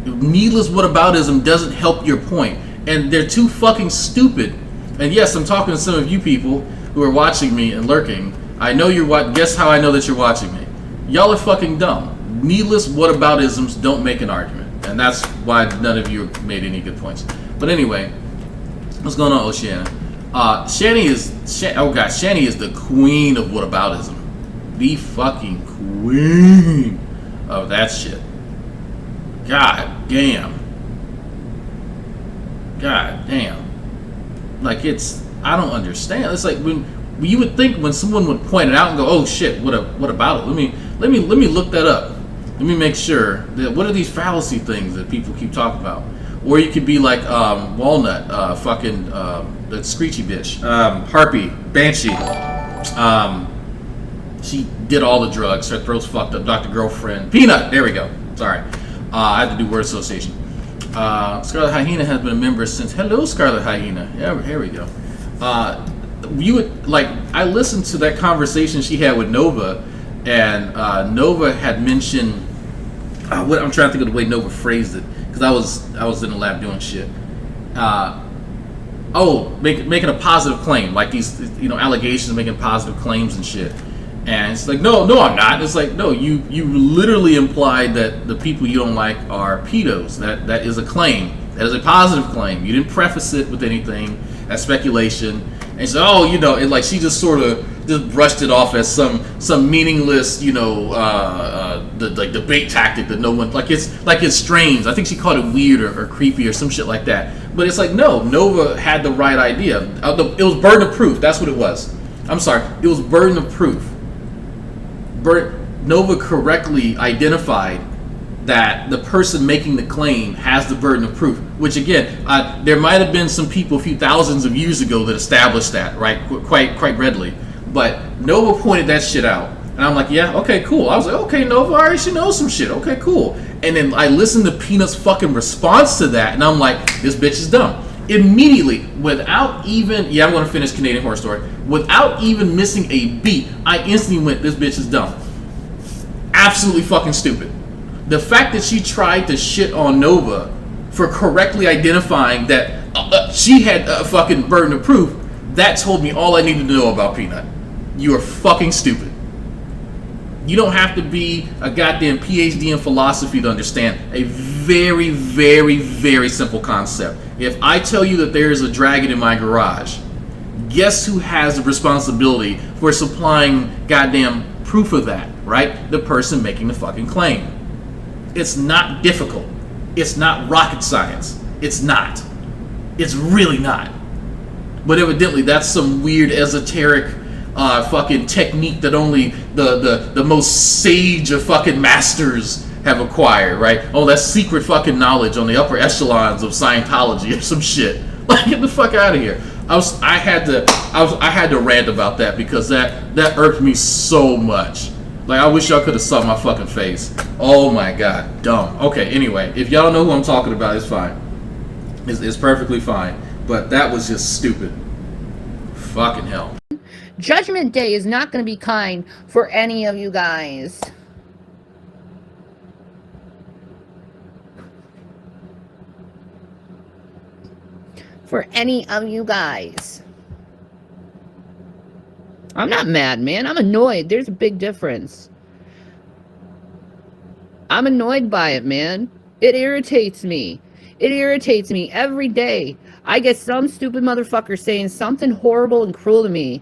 Needless whataboutism doesn't help your point, and they're too fucking stupid. And yes, I'm talking to some of you people who are watching me and lurking. I know you're Guess how I know that you're watching me? Y'all are fucking dumb. Needless whataboutisms don't make an argument. And that's why none of you made any good points. But anyway, what's going on, Oceana? Shanny is the queen of whataboutism. The fucking queen of that shit. God damn. Like, I don't understand. It's like when you would think when someone would point it out and go, oh shit, what about it? Let me look that up. Let me make sure that what are these fallacy things that people keep talking about? Or you could be like Walnut, that screechy bitch, Harpy, Banshee. She did all the drugs. Her throat's fucked up. Dr. Girlfriend, Peanut. There we go. Sorry, I had to do word association. Scarlet Hyena has been a member since. Hello, Scarlet Hyena. Yeah, here we go. You would like. I listened to that conversation she had with Nova, and Nova had mentioned. I'm trying to think of the way Nova phrased it because I was in the lab doing shit. Making a positive claim, like these allegations, making positive claims and shit. And it's like, no, I'm not. It's like, no, you literally implied that the people you don't like are pedos. That is a claim. That is a positive claim. You didn't preface it with anything. That's speculation. And so, and like she just sort of just brushed it off as some meaningless, the debate tactic that no one it's strange. I think she called it weird or creepy or some shit like that. But it's like, no, Nova had the right idea. It was burden of proof. That's what it was. I'm sorry. It was burden of proof. Nova correctly identified that the person making the claim has the burden of proof, which again, there might have been some people a few thousands of years ago that established that, right, quite readily. But Nova pointed that shit out, and I'm like, yeah, okay, cool. I was like, okay, Nova, all right, she knows some shit. Okay, cool. And then I listened to Peanut's fucking response to that, and I'm like, this bitch is dumb. Immediately, without even, I'm going to finish Canadian Horror Story, without even missing a beat, I instantly went, this bitch is dumb. Absolutely fucking stupid. The fact that she tried to shit on Nova for correctly identifying that she had a fucking burden of proof, that told me all I needed to know about Peanut. You are fucking stupid. You don't have to be a goddamn PhD in philosophy to understand a very, very, very simple concept. If I tell you that there is a dragon in my garage, guess who has the responsibility for supplying goddamn proof of that, right? The person making the fucking claim. It's not difficult. It's not rocket science. It's not. It's really not. But evidently that's some weird esoteric fucking technique that only the most sage of fucking masters have acquired, right? Oh, that's secret fucking knowledge on the upper echelons of Scientology or some shit. Like, get the fuck out of here. I had to rant about that because that irked me so much. Like, I wish y'all could have saw my fucking face. Oh my god, dumb. Okay, anyway, if y'all don't know who I'm talking about, it's fine. It's perfectly fine. But that was just stupid. Fucking hell. Judgment Day is not going to be kind for any of you guys. For any of you guys. I'm not mad, man. I'm annoyed. There's a big difference. I'm annoyed by it, man. It irritates me. It irritates me every day. I get some stupid motherfucker saying something horrible and cruel to me.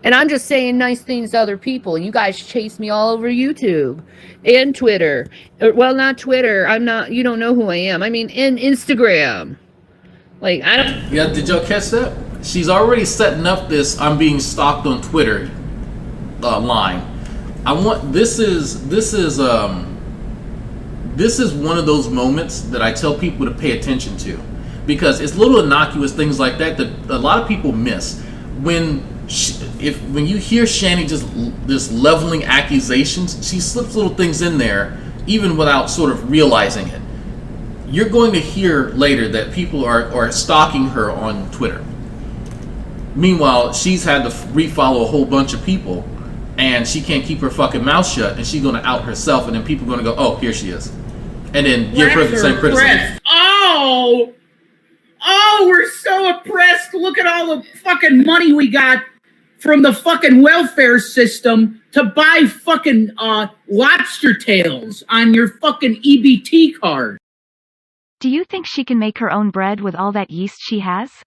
And I'm just saying nice things to other people. And you guys chase me all over YouTube and Twitter. Well, not Twitter. I'm not, you don't know who I am. I mean, in Instagram. Like, I don't. Yeah, did y'all catch that? She's already setting up this I'm being stalked on Twitter line. This is one of those moments that I tell people to pay attention to, because it's little innocuous things like that a lot of people miss. When you hear Shanny just leveling accusations, she slips little things in there even without sort of realizing it. You're going to hear later that people are stalking her on Twitter. Meanwhile, she's had to refollow a whole bunch of people, and she can't keep her fucking mouth shut, and she's going to out herself, and then people are going to go, oh, here she is. And then give her the same criticism. Oh, we're so oppressed. Look at all the fucking money we got from the fucking welfare system to buy fucking lobster tails on your fucking EBT card. Do you think she can make her own bread with all that yeast she has?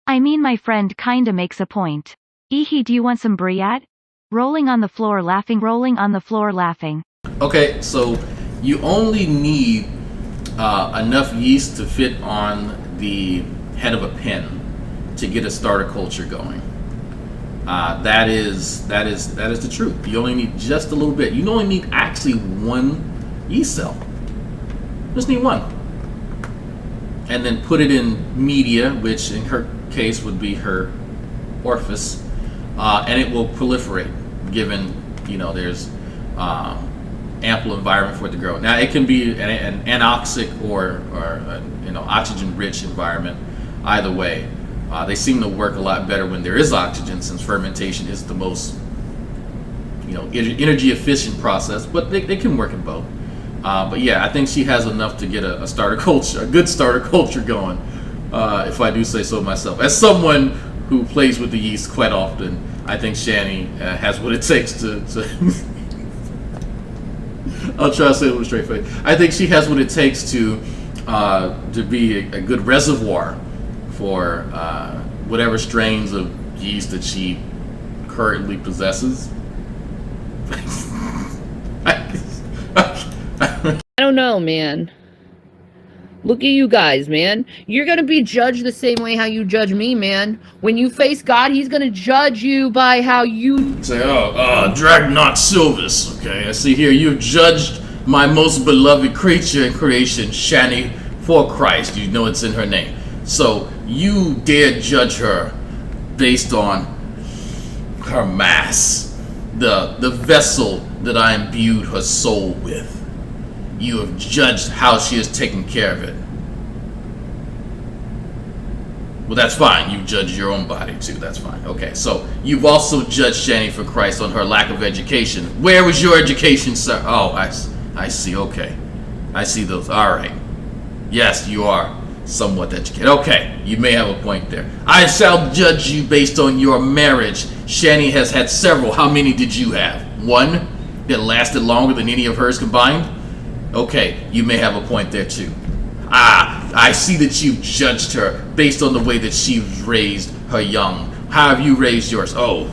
I mean, my friend kinda makes a point. Ehe, do you want some brie? Rolling on the floor laughing, rolling on the floor laughing. Okay, so you only need enough yeast to fit on the head of a pin to get a starter culture going. That is the truth. You only need just a little bit. You only need actually one yeast cell. Just need one. And then put it in media, which in her case would be her orifice, and it will proliferate, given, you know, there's ample environment for it to grow. Now, it can be an anoxic or you know, oxygen-rich environment. Either way, they seem to work a lot better when there is oxygen, since fermentation is the most, you know, energy-efficient process. But they can work in both. But yeah, I think she has enough to get a starter culture, a good starter culture going, if I do say so myself. As someone who plays with the yeast quite often, I think Shanny has what it takes to I'll try to say it with a straight face. I think she has what it takes to be a good reservoir for whatever strains of yeast that she currently possesses. I don't know, man. Look at you guys, man. You're gonna be judged the same way how you judge me, man. When you face God, he's gonna judge you by how you say, Dragnauct Silvis, okay? I see here you've judged my most beloved creature in creation, Shanny, for Christ. You know it's in her name. So you dare judge her based on her mass, the vessel that I imbued her soul with. You have judged how she has taken care of it. Well, that's fine. You judge your own body too. That's fine. Okay, so you've also judged Shanny for Christ on her lack of education. Where was your education, sir? Oh, I see. Okay, I see those. All right. Yes, you are somewhat educated. Okay, you may have a point there. I shall judge you based on your marriage. Shanny has had several. How many did you have? One that lasted longer than any of hers combined? Okay, you may have a point there too. I see that you've judged her based on the way that she's raised her young. How have you raised yours? Oh,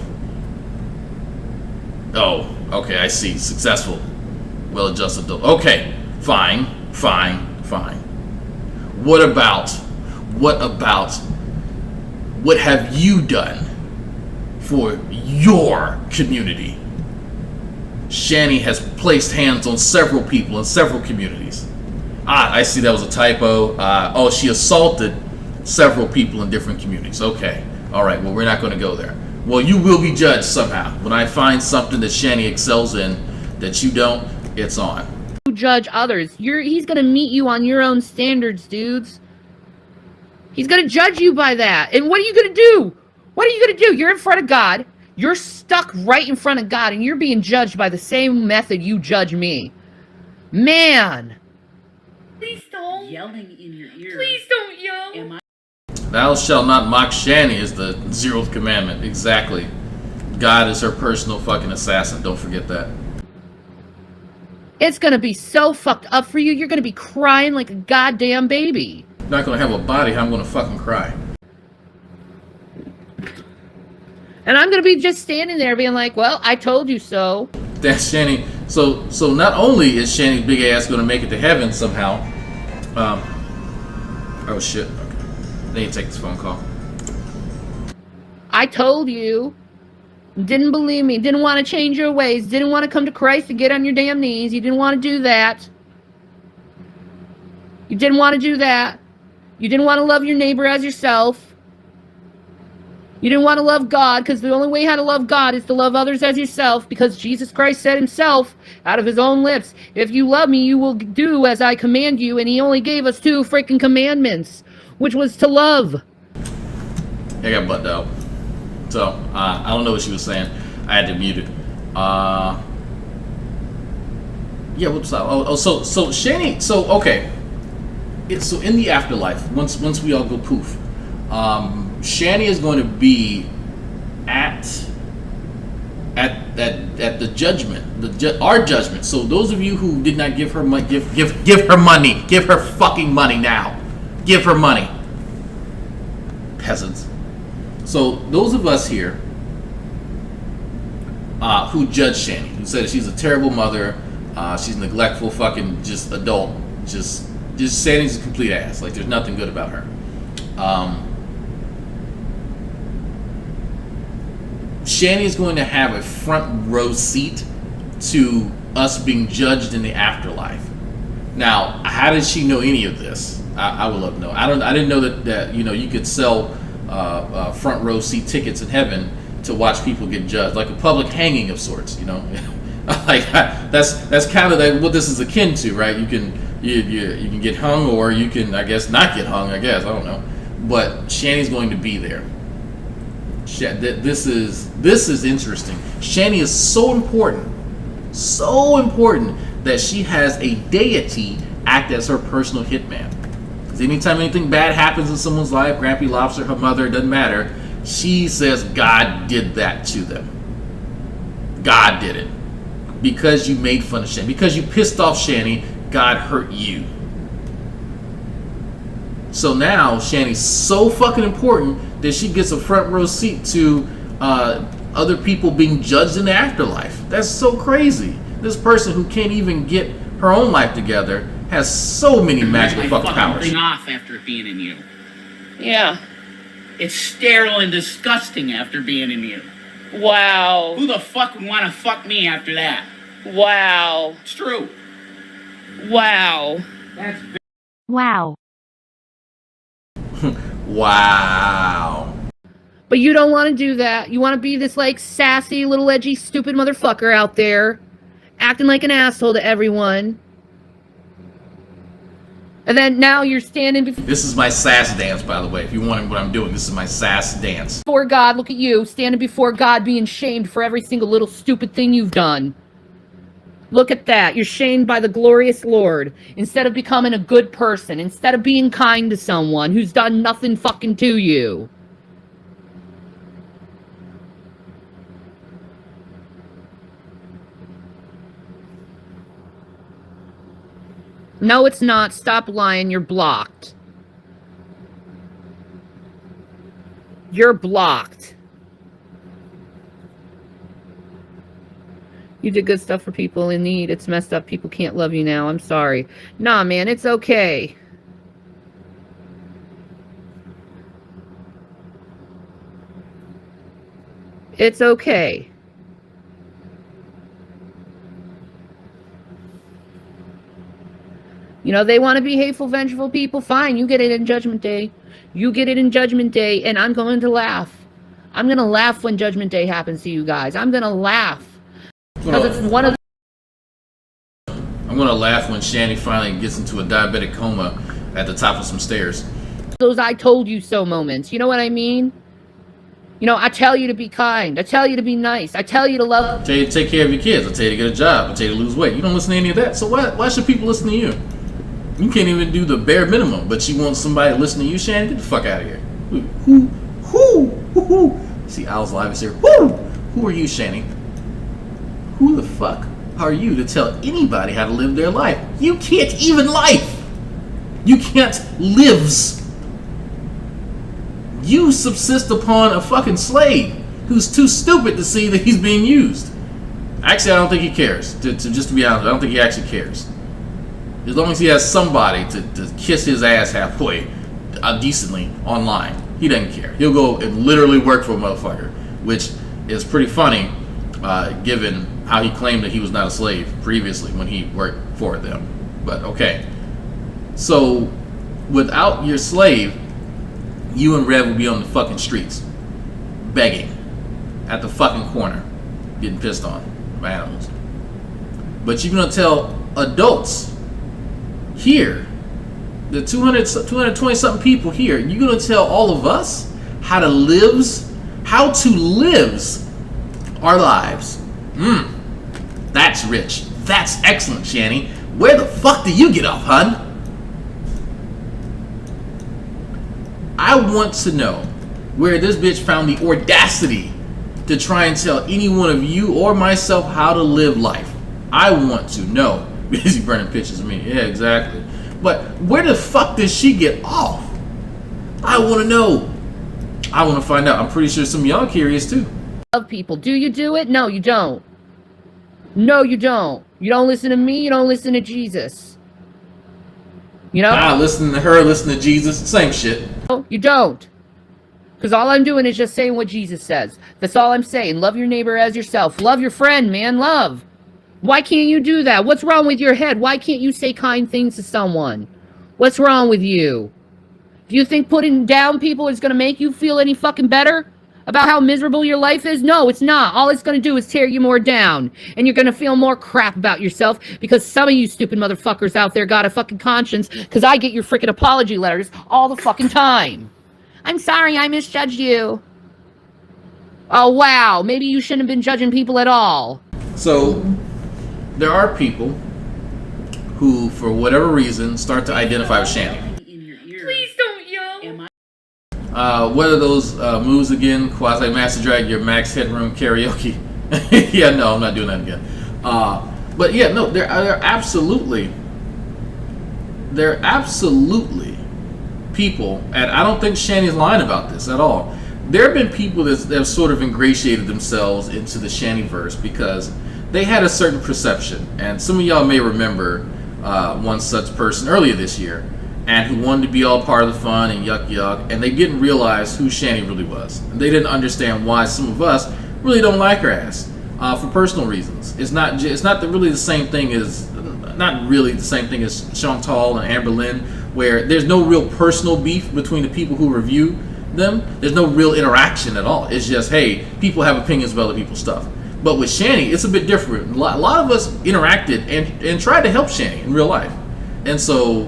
okay, I see. Successful. Well-adjusted adult. Okay, fine. What have you done for your community? Shanny has placed hands on several people in several communities. I see that was a typo. She assaulted several people in different communities. Okay. All right. Well, we're not going to go there. Well, you will be judged somehow. When I find something that Shanny excels in that you don't, it's on. Judge others. He's going to meet you on your own standards, dudes. He's going to judge you by that. And what are you going to do? What are you going to do? You're in front of God. You're stuck right in front of God, and you're being judged by the same method you judge me. Man. Please don't. Yelling in your ear. Please don't yell. Thou shalt not mock Shanny is the 0th commandment. Exactly. God is her personal fucking assassin. Don't forget that. It's going to be so fucked up for you. You're going to be crying like a goddamn baby. I'm not going to have a body. I'm going to fucking cry. And I'm going to be just standing there being like, well, I told you so. That's Shanny. So not only is Shanny's big ass going to make it to heaven somehow. Oh shit. Okay. I need to take this phone call. I told you. Didn't believe me. Didn't want to change your ways. Didn't want to come to Christ and get on your damn knees. You didn't want to do that. You didn't want to do that. You didn't want to love your neighbor as yourself. You didn't want to love God, because the only way how to love God is to love others as yourself, because Jesus Christ said himself out of his own lips, if you love me, you will do as I command you. And he only gave us 2 freaking commandments, which was to love. I got butt out. So, I don't know what she was saying. I had to mute it. Yeah, what's up? So Shanny, okay. So in the afterlife, once we all go poof, Shanny is going to be at at the judgment, our judgment. So those of you who did not give her money, give her money, give her fucking money now, give her money, peasants. So those of us here who judge Shanny, who said she's a terrible mother, she's neglectful, fucking just adult, just Shanny's a complete ass. Like there's nothing good about her. Shanny is going to have a front row seat to us being judged in the afterlife. Now, how did she know any of this? I would love to know. I didn't know that you could sell front row seat tickets in heaven to watch people get judged, like a public hanging of sorts. Like that's kind of what this is akin to, right? You can get hung, or you can, I guess, not get hung. I don't know, but Shanny's going to be there. This is interesting. Shanny is so important that she has a deity act as her personal hitman. Because anytime anything bad happens in someone's life, Grampy Lobster, her mother, it doesn't matter, she says God did that to them. God did it. Because you made fun of Shanny, because you pissed off Shanny, God hurt you. So now Shanny's so fucking important that she gets a front row seat to other people being judged in the afterlife. That's so crazy. This person who can't even get her own life together has so many magical fucking powers. Thing off after being in you. Yeah. It's sterile and disgusting after being in you. Wow. Who the fuck would want to fuck me after that? Wow. It's true. Wow. That's Wow. Wow. But you don't want to do that. You want to be this like sassy little edgy stupid motherfucker out there acting like an asshole to everyone. And then now you're standing before... This is my sass dance, by the way. If you want what I'm doing, this is my sass dance. Before God, look at you, standing before God being shamed for every single little stupid thing you've done. Look at that. You're shamed by the glorious Lord. Instead of becoming a good person. Instead of being kind to someone who's done nothing fucking to you. No, it's not. Stop lying. You're blocked. You're blocked. You did good stuff for people in need. It's messed up. People can't love you now. I'm sorry. Nah, man, it's okay. It's okay. You know, they want to be hateful, vengeful people. Fine, you get it in Judgment Day. You get it in Judgment Day, and I'm going to laugh. I'm going to laugh when Judgment Day happens to you guys. I'm going to laugh. Because it's one of the... I'm going to laugh when Shanny finally gets into a diabetic coma at the top of some stairs. Those I told you so moments. You know what I mean? You know, I tell you to be kind. I tell you to be nice. I tell you to love... I tell you to take care of your kids. I tell you to get a job. I tell you to lose weight. You don't listen to any of that. So why should people listen to you? You can't even do the bare minimum, but you want somebody to listen to you, Shanny? Get the fuck out of here. Who? See, Al's live is here. Who are you, Shanny? Who the fuck are you to tell anybody how to live their life? You can't even life. You can't lives. You subsist upon a fucking slave who's too stupid to see that he's being used. Actually, I don't think he cares. Just to be honest, I don't think he actually cares. As long as he has somebody to kiss his ass halfway decently online, he doesn't care. He'll go and literally work for a motherfucker, which is pretty funny given how he claimed that he was not a slave previously when he worked for them. But okay. So without your slave, you and Rev will be on the fucking streets begging at the fucking corner, getting pissed on by animals. But you're gonna tell adults here, the 220 something people here, you're gonna tell all of us how to live our lives. That's rich. That's excellent, Shanny. Where the fuck do you get off, hun? I want to know where this bitch found the audacity to try and tell any one of you or myself how to live life. I want to know. Busy burning pictures of me. Yeah, exactly. But where the fuck does she get off? I want to know. I want to find out. I'm pretty sure some of y'all curious too. Love people. Do you do it? No, you don't. No, you don't. You don't listen to me. You don't listen to Jesus. You know? Ah, listen to her, listen to Jesus. Same shit. No, you don't. Because all I'm doing is just saying what Jesus says. That's all I'm saying. Love your neighbor as yourself. Love your friend, man. Love. Why can't you do that? What's wrong with your head? Why can't you say kind things to someone? What's wrong with you? Do you think putting down people is going to make you feel any fucking better about how miserable your life is? No, it's not. All it's going to do is tear you more down. And you're going to feel more crap about yourself because some of you stupid motherfuckers out there got a fucking conscience because I get your freaking apology letters all the fucking time. I'm sorry I misjudged you. Oh, wow. Maybe you shouldn't have been judging people at all. So, there are people who, for whatever reason, start to identify with Shanny. Please don't yell. What are those moves again? Quasi Master Drag, your max headroom karaoke. Yeah, no, I'm not doing that again. But yeah, no, there are absolutely people, and I don't think Shanny's lying about this at all. There have been people that have sort of ingratiated themselves into the Shannyverse because they had a certain perception, and some of y'all may remember one such person earlier this year, and who wanted to be all part of the fun and yuck, and they didn't realize who Shanny really was. And they didn't understand why some of us really don't like her ass for personal reasons. It's not really the same thing as Chantal and Amber Lynn, where there's no real personal beef between the people who review them. There's no real interaction at all. It's just, hey, people have opinions about other people's stuff. But with Shanny, it's a bit different. A lot of us interacted and tried to help Shanny in real life. And so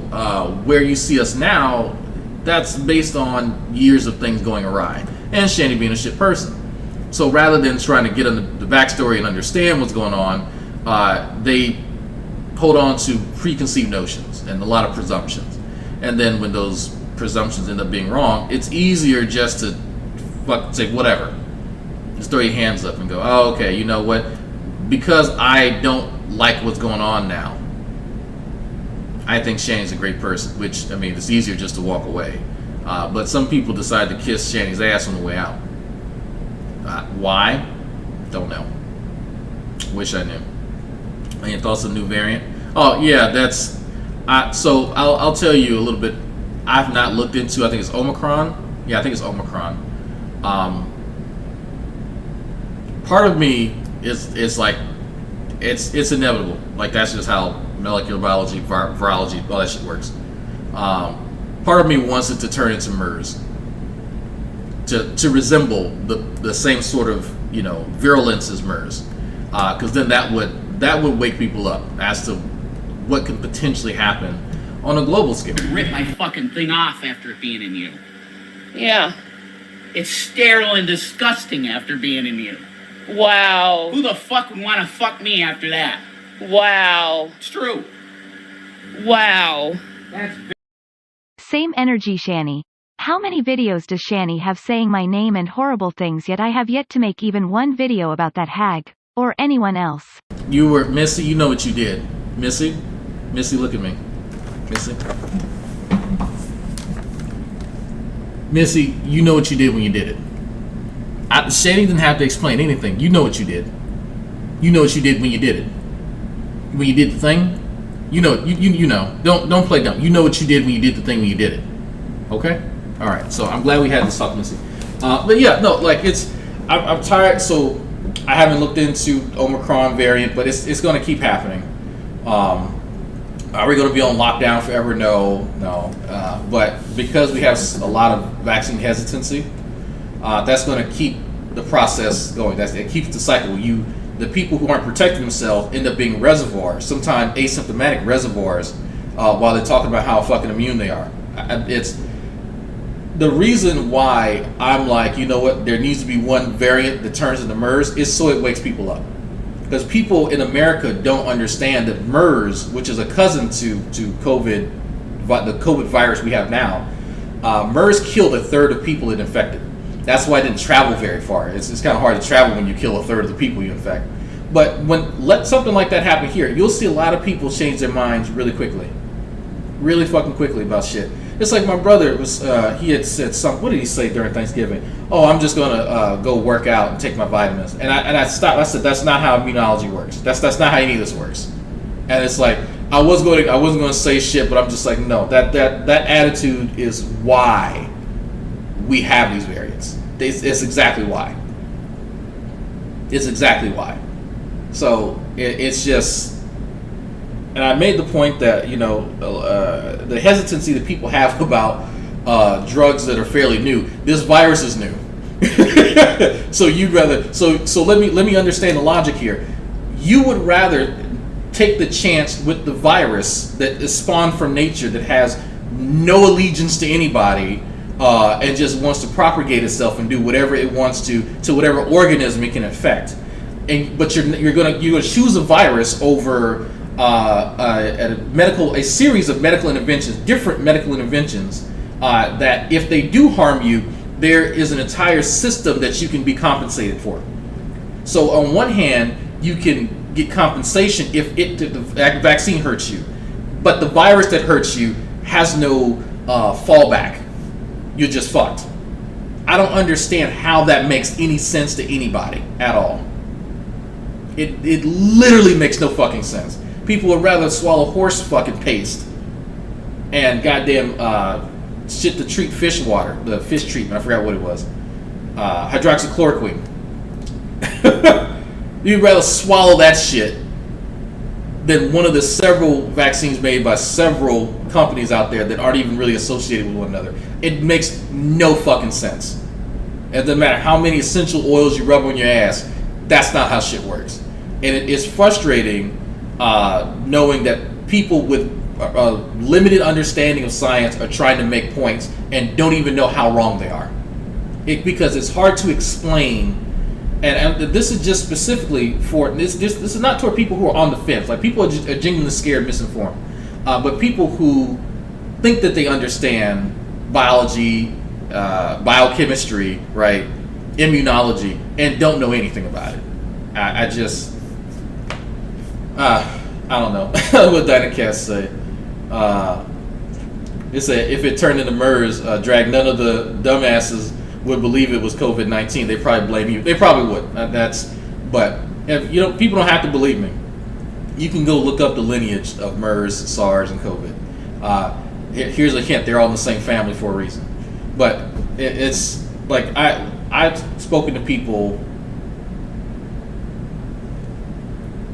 where you see us now, that's based on years of things going awry and Shanny being a shit person. So rather than trying to get on the backstory and understand what's going on, they hold on to preconceived notions and a lot of presumptions. And then when those presumptions end up being wrong, it's easier just to say whatever. Just throw your hands up and go, oh, okay, you know what? Because I don't like what's going on now, I think Shanny's a great person, which, I mean, it's easier just to walk away. But some people decide to kiss Shanny's ass on the way out. Why? Don't know. Wish I knew. Any thoughts on the new variant? Oh, yeah, that's... so I'll tell you a little bit. I've not looked into, I think it's Omicron. Yeah, I think it's Omicron. Part of me is like, it's inevitable. Like, that's just how molecular biology, virology, all that shit works. Part of me wants it to turn into MERS, to resemble the same sort of, you know, virulence as MERS, because then that would wake people up as to what could potentially happen on a global scale. Rip my fucking thing off after it being in you. Yeah. It's sterile and disgusting after being in you. Wow. Who the fuck would want to fuck me after that? Wow. It's true. Wow. Same energy, Shanny. How many videos does Shanny have saying my name and horrible things, yet I have yet to make even one video about that hag, or anyone else? You were, Missy, you know what you did. Missy, look at me. Missy, you know what you did when you did it. Shanny didn't have to explain anything. You know what you did. You know what you did when you did it. When you did the thing, you know. You know. Don't play dumb. You know what you did when you did the thing when you did it. Okay. All right. So I'm glad we had this talk, Missy. But yeah, no, like I'm tired. So I haven't looked into Omicron variant, but it's going to keep happening. Are we going to be on lockdown forever? No. But because we have a lot of vaccine hesitancy, that's going to keep the process going. It keeps the cycle. The people who aren't protecting themselves end up being reservoirs, sometimes asymptomatic reservoirs, while they're talking about how fucking immune they are. It's the reason why I'm like, you know what, there needs to be one variant that turns into MERS is so it wakes people up. Because people in America don't understand that MERS, which is a cousin to COVID, the COVID virus we have now, MERS killed a third of people it infected. That's why it didn't travel very far. It's kind of hard to travel when you kill a third of the people you infect. But when let something like that happen here, you'll see a lot of people change their minds really quickly. Really fucking quickly about shit. It's like my brother was, he had said what did he say during Thanksgiving? Oh, I'm just gonna go work out and take my vitamins. And I stopped. I said, that's not how immunology works. That's not how any of this works. And it's like, I wasn't gonna say shit, but I'm just like, no, that attitude is why we have these variants. It's exactly why. It's exactly why. So it's just, and I made the point that, you know, the hesitancy that people have about drugs that are fairly new. This virus is new. So you'd rather, so let me understand the logic here. You would rather take the chance with the virus that is spawned from nature, that has no allegiance to anybody, and just wants to propagate itself and do whatever it wants to whatever organism it can infect. But you're gonna choose a virus over a series of medical interventions, different medical interventions, that if they do harm you, there is an entire system that you can be compensated for. So on one hand, you can get compensation if the vaccine hurts you, but the virus that hurts you has no fallback. You're just fucked. I don't understand how that makes any sense to anybody at all. It literally makes no fucking sense. People would rather swallow horse fucking paste and goddamn shit to treat fish water, the fish treatment, I forgot what it was. Hydroxychloroquine. You'd rather swallow that shit than one of the several vaccines made by several companies out there that aren't even really associated with one another. It makes no fucking sense. It doesn't matter how many essential oils you rub on your ass, that's not how shit works. And it is frustrating knowing that people with a limited understanding of science are trying to make points and don't even know how wrong they are. Because it's hard to explain. And this is just specifically for this is not toward people who are on the fence. Like, people are genuinely scared, misinformed, but people who think that they understand biology, biochemistry, right, immunology, and don't know anything about it. I don't know what Dynacast say. It said if it turned into MERS, none of the dumbasses would believe it was COVID-19. They probably blame you. They probably would. But if, people don't have to believe me. You can go look up the lineage of MERS, SARS, and COVID. Here's a hint: they're all in the same family for a reason. But it's like I've spoken to people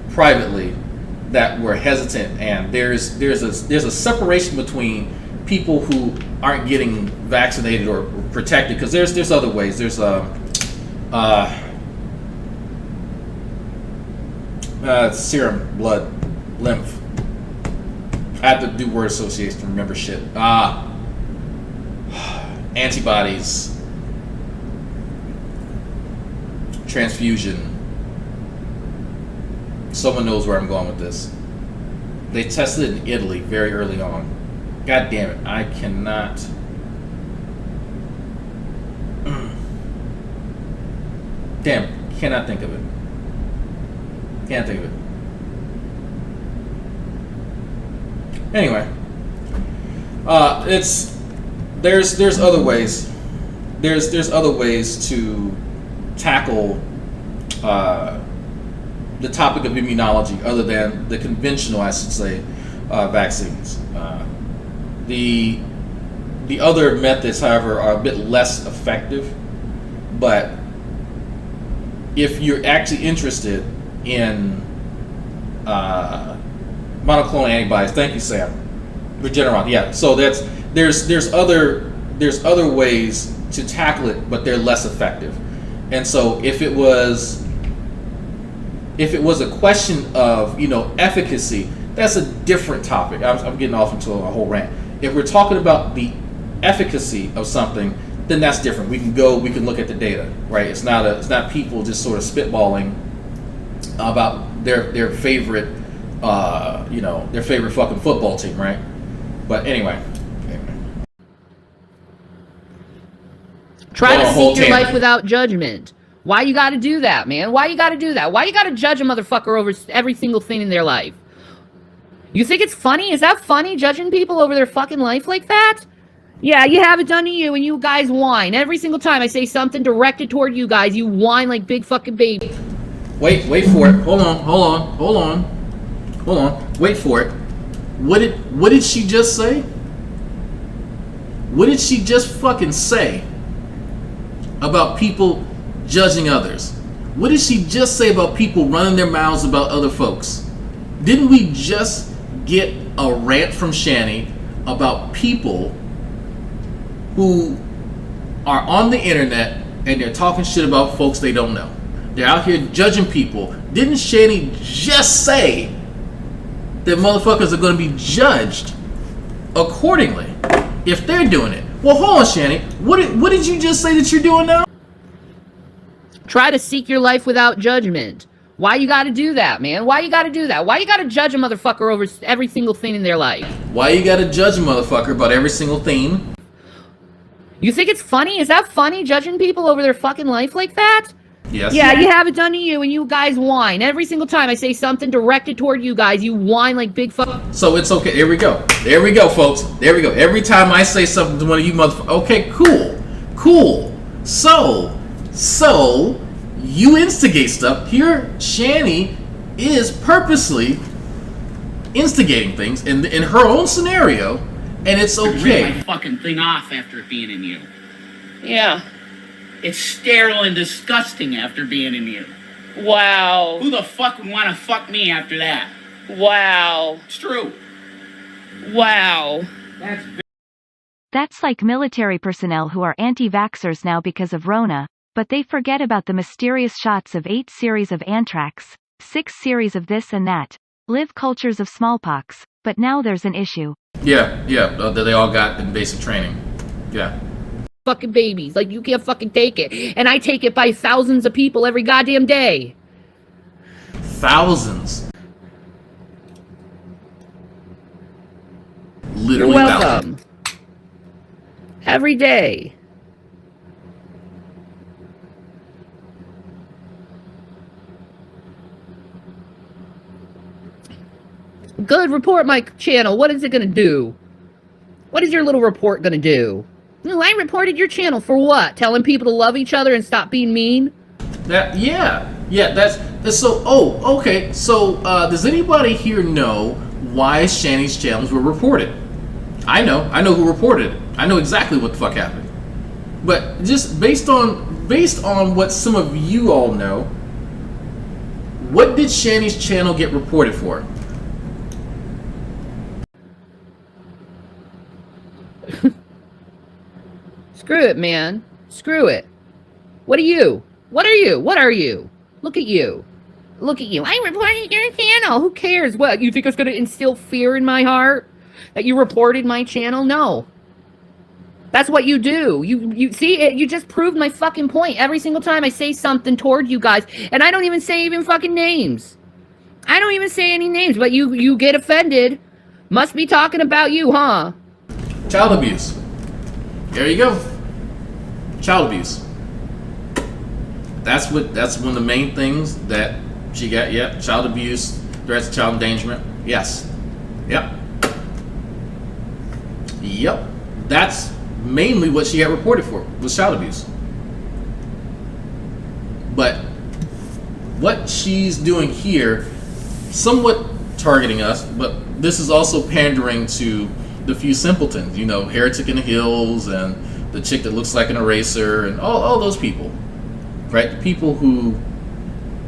privately that were hesitant, and there's a separation between people who aren't getting vaccinated or protected, because there's other ways. There's serum, blood, lymph. I have to do word association to remember shit. Antibodies, transfusion. Someone knows where I'm going with this. They tested it in Italy very early on. God damn it, I cannot. Cannot think of it. Can't think of it. Anyway, there's other ways. There's other ways to tackle the topic of immunology other than the conventional, I should say, vaccines. The other methods, however, are a bit less effective. But if you're actually interested in monoclonal antibodies, thank you, Sam, Regeneron. Yeah. So there's other ways to tackle it, but they're less effective. And so if it was a question of efficacy, that's a different topic. I'm getting off into a whole rant. If we're talking about the efficacy of something, then that's different. We can look at the data, right? It's not people just sort of spitballing about their favorite their favorite fucking football team, right? But anyway. Try to a whole seek your tangent. life without judgment. Why you gotta do that, man? Why you gotta do that? Why you gotta judge a motherfucker over every single thing in their life? You think it's funny? Is that funny, judging people over their fucking life like that? Yeah, you have it done to you, and you guys whine. Every single time I say something directed toward you guys, you whine like big fucking babies. Wait for it. Hold on. Wait for it. What did she just say? What did she just fucking say about people judging others? What did she just say about people running their mouths about other folks? Didn't we just get a rant from Shanny about people who are on the internet and they're talking shit about folks they don't know? They're out here judging people. Didn't Shanny just say that motherfuckers are going to be judged accordingly if they're doing it? Well, hold on, Shanny. What did you just say that you're doing now? Try to seek your life without judgment. Why you gotta do that, man? Why you gotta do that? Why you gotta judge a motherfucker over every single thing in their life? Why you gotta judge a motherfucker about every single thing? You think it's funny? Is that funny, judging people over their fucking life like that? Yes. Yeah, you have it done to you, and you guys whine. Every single time I say something directed toward you guys, you whine like big fuck. So it's okay. There we go. There we go, folks. There we go. Every time I say something to one of you motherfuckers, okay, cool. So you instigate stuff. Here, Shanny is purposely instigating things in her own scenario, and it's okay. Rip my fucking thing off after being in you. Yeah. It's sterile and disgusting after being in you. Wow. Who the fuck would want to fuck me after that? Wow. It's true. Wow. That's like military personnel who are anti-vaxxers now because of Rona, but they forget about the mysterious shots of 8 series of anthrax, 6 series of this and that, live cultures of smallpox, but now there's an issue. Yeah, that they all got in basic training. Yeah. Fucking babies. Like, you can't fucking take it. And I take it by thousands of people every goddamn day. Thousands. Literally You're welcome. thousands. Every day. Good, report my channel. What is it gonna do? What is your little report gonna do? No, I reported your channel for what? Telling people to love each other and stop being mean? That's so. Oh, okay. So, does anybody here know why Shanny's channels were reported? I know who reported it. I know exactly what the fuck happened. But just based on what some of you all know, what did Shanny's channel get reported for? Screw it, man. Screw it. What are you? What are you? What are you? Look at you. Look at you. I reported your channel. Who cares? What, you think it's going to instill fear in my heart? That you reported my channel? No. That's what you do. You see, you just proved my fucking point. Every single time I say something toward you guys, and I don't even say even fucking names. I don't even say any names, but you get offended. Must be talking about you, huh? Child abuse. There you go. Child abuse. That's one of the main things that she got. Yep. Child abuse, threats of child endangerment. Yes. Yep. That's mainly what she got reported for, was child abuse. But what she's doing here, somewhat targeting us, but this is also pandering to the few simpletons, you know, Heretic in the Hills and the chick that looks like an eraser and all those people, right? The people who,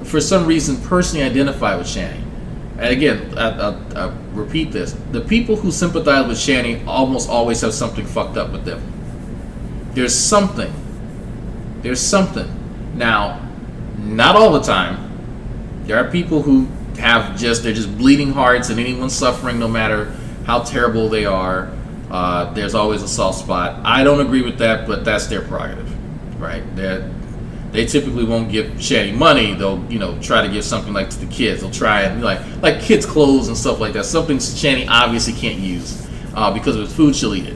for some reason, personally identify with Shanny. And again, I repeat this. The people who sympathize with Shanny almost always have something fucked up with them. There's something. Now, not all the time. There are people who they're just bleeding hearts and anyone's suffering no matter how terrible they are. There's always a soft spot. I don't agree with that, but that's their prerogative, right? They typically won't give Shanny money. They'll, try to give something like to the kids. They'll try and like kids' clothes and stuff like that. Something Shanny obviously can't use because if it's food, she'll eat it.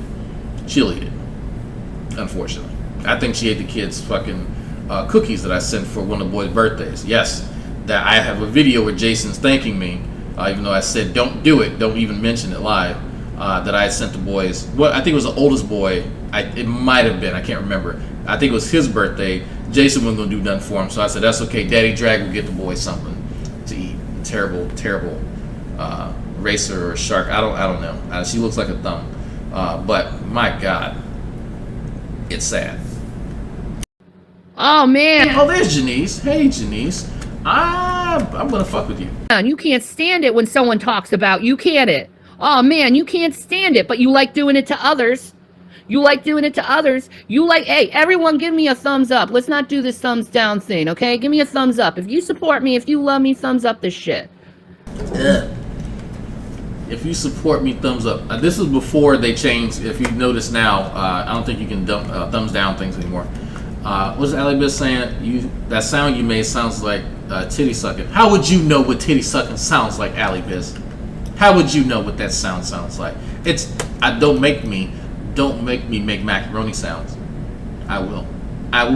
Unfortunately. I think she ate the kids' fucking cookies that I sent for one of the boys' birthdays. Yes, that I have a video where Jason's thanking me, even though I said don't do it, don't even mention it live. That I had sent the boys. Well, I think it was the oldest boy. It might have been. I can't remember. I think it was his birthday. Jason wasn't gonna do nothing for him, so I said that's okay. Daddy Drag will get the boys something to eat. Terrible racer or shark. I don't know. She looks like a thumb. But my God, it's sad. Oh man. Oh, there's Janice. Hey Janice. I'm gonna fuck with you. And you can't stand it when someone talks about you, can it? Oh man, you can't stand it, but you like doing it to others. You like doing it to others. You like, hey, everyone give me a thumbs up. Let's not do this thumbs down thing, okay? Give me a thumbs up. If you support me, if you love me, thumbs up this shit. If you support me, thumbs up. This is before they changed. If you notice now, I don't think you can thumbs down things anymore. What's Ali Biss saying? That sound you made sounds like titty sucking. How would you know what titty sucking sounds like, Ali Biss? How would you know what that sound sounds like? Don't make me make macaroni sounds. I will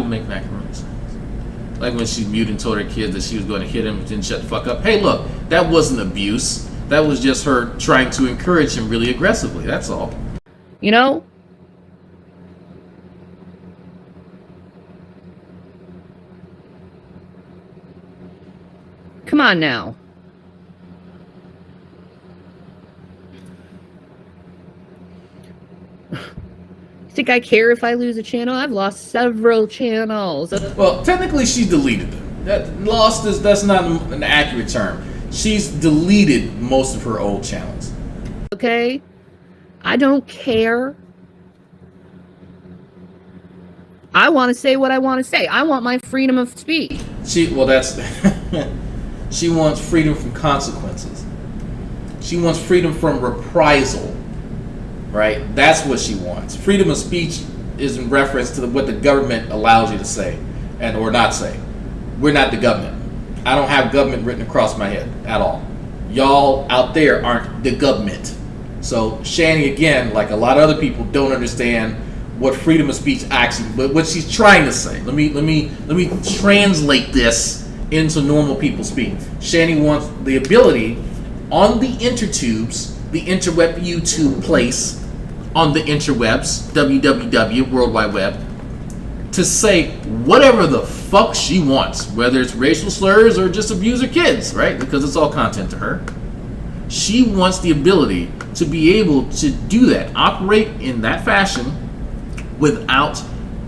make macaroni sounds. Like when she muted and told her kids that she was going to hit him and didn't shut the fuck up. Hey, look, that wasn't abuse. That was just her trying to encourage him really aggressively. That's all. You know? Come on now. Think I care if I lose a channel? I've lost several channels. Well, technically she deleted them. That's not an accurate term. She's deleted most of her old channels. Okay? I don't care. I want to say what I want to say. I want my freedom of speech. She wants freedom from consequences. She wants freedom from reprisal. Right? That's what she wants. Freedom of speech is in reference to what the government allows you to say and or not say. We're not the government. I don't have government written across my head at all. Y'all out there aren't the government. So Shanny, again, like a lot of other people, don't understand what freedom of speech actually, but what she's trying to say. Let me translate this into normal people speak. Shanny wants the ability on the intertubes, the interweb YouTube place, on the interwebs, www, World Wide Web, to say whatever the fuck she wants, whether it's racial slurs or just abuse her kids, right? Because it's all content to her. She wants the ability to be able to do that, operate in that fashion without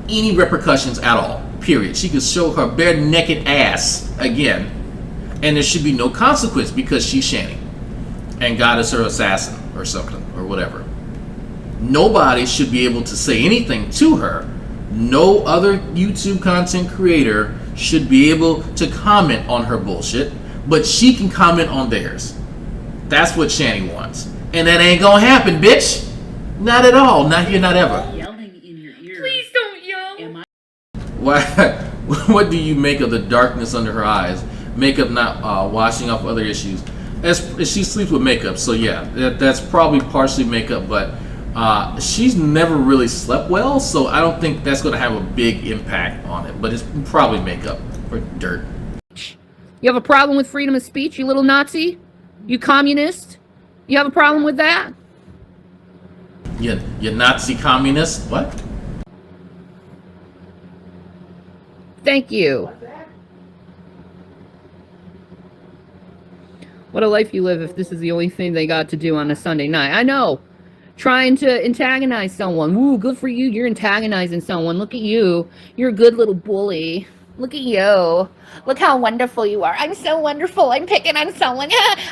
any repercussions at all, period. She could show her bare naked ass again, and there should be no consequence because she's Shanny and God is her assassin or something or whatever. Nobody should be able to say anything to her. No other YouTube content creator should be able to comment on her bullshit, but she can comment on theirs. That's what Shanny wants. And that ain't gonna happen, bitch. Not at all. Not here, not ever. Yelling in your ear. Please don't yell. Why? What do you make of the darkness under her eyes? Makeup not washing off other issues. As she sleeps with makeup, so yeah, that's probably partially makeup, but she's never really slept well, so I don't think that's going to have a big impact on it, but it's probably makeup or dirt. You have a problem with freedom of speech, you little Nazi? You communist? You have a problem with that? You Nazi communist? What? Thank you. What a life you live if this is the only thing they got to do on a Sunday night. I know. Trying to antagonize someone. Woo, good for you. You're antagonizing someone. Look at you. You're a good little bully. Look at you. Look how wonderful you are. I'm so wonderful. I'm picking on someone.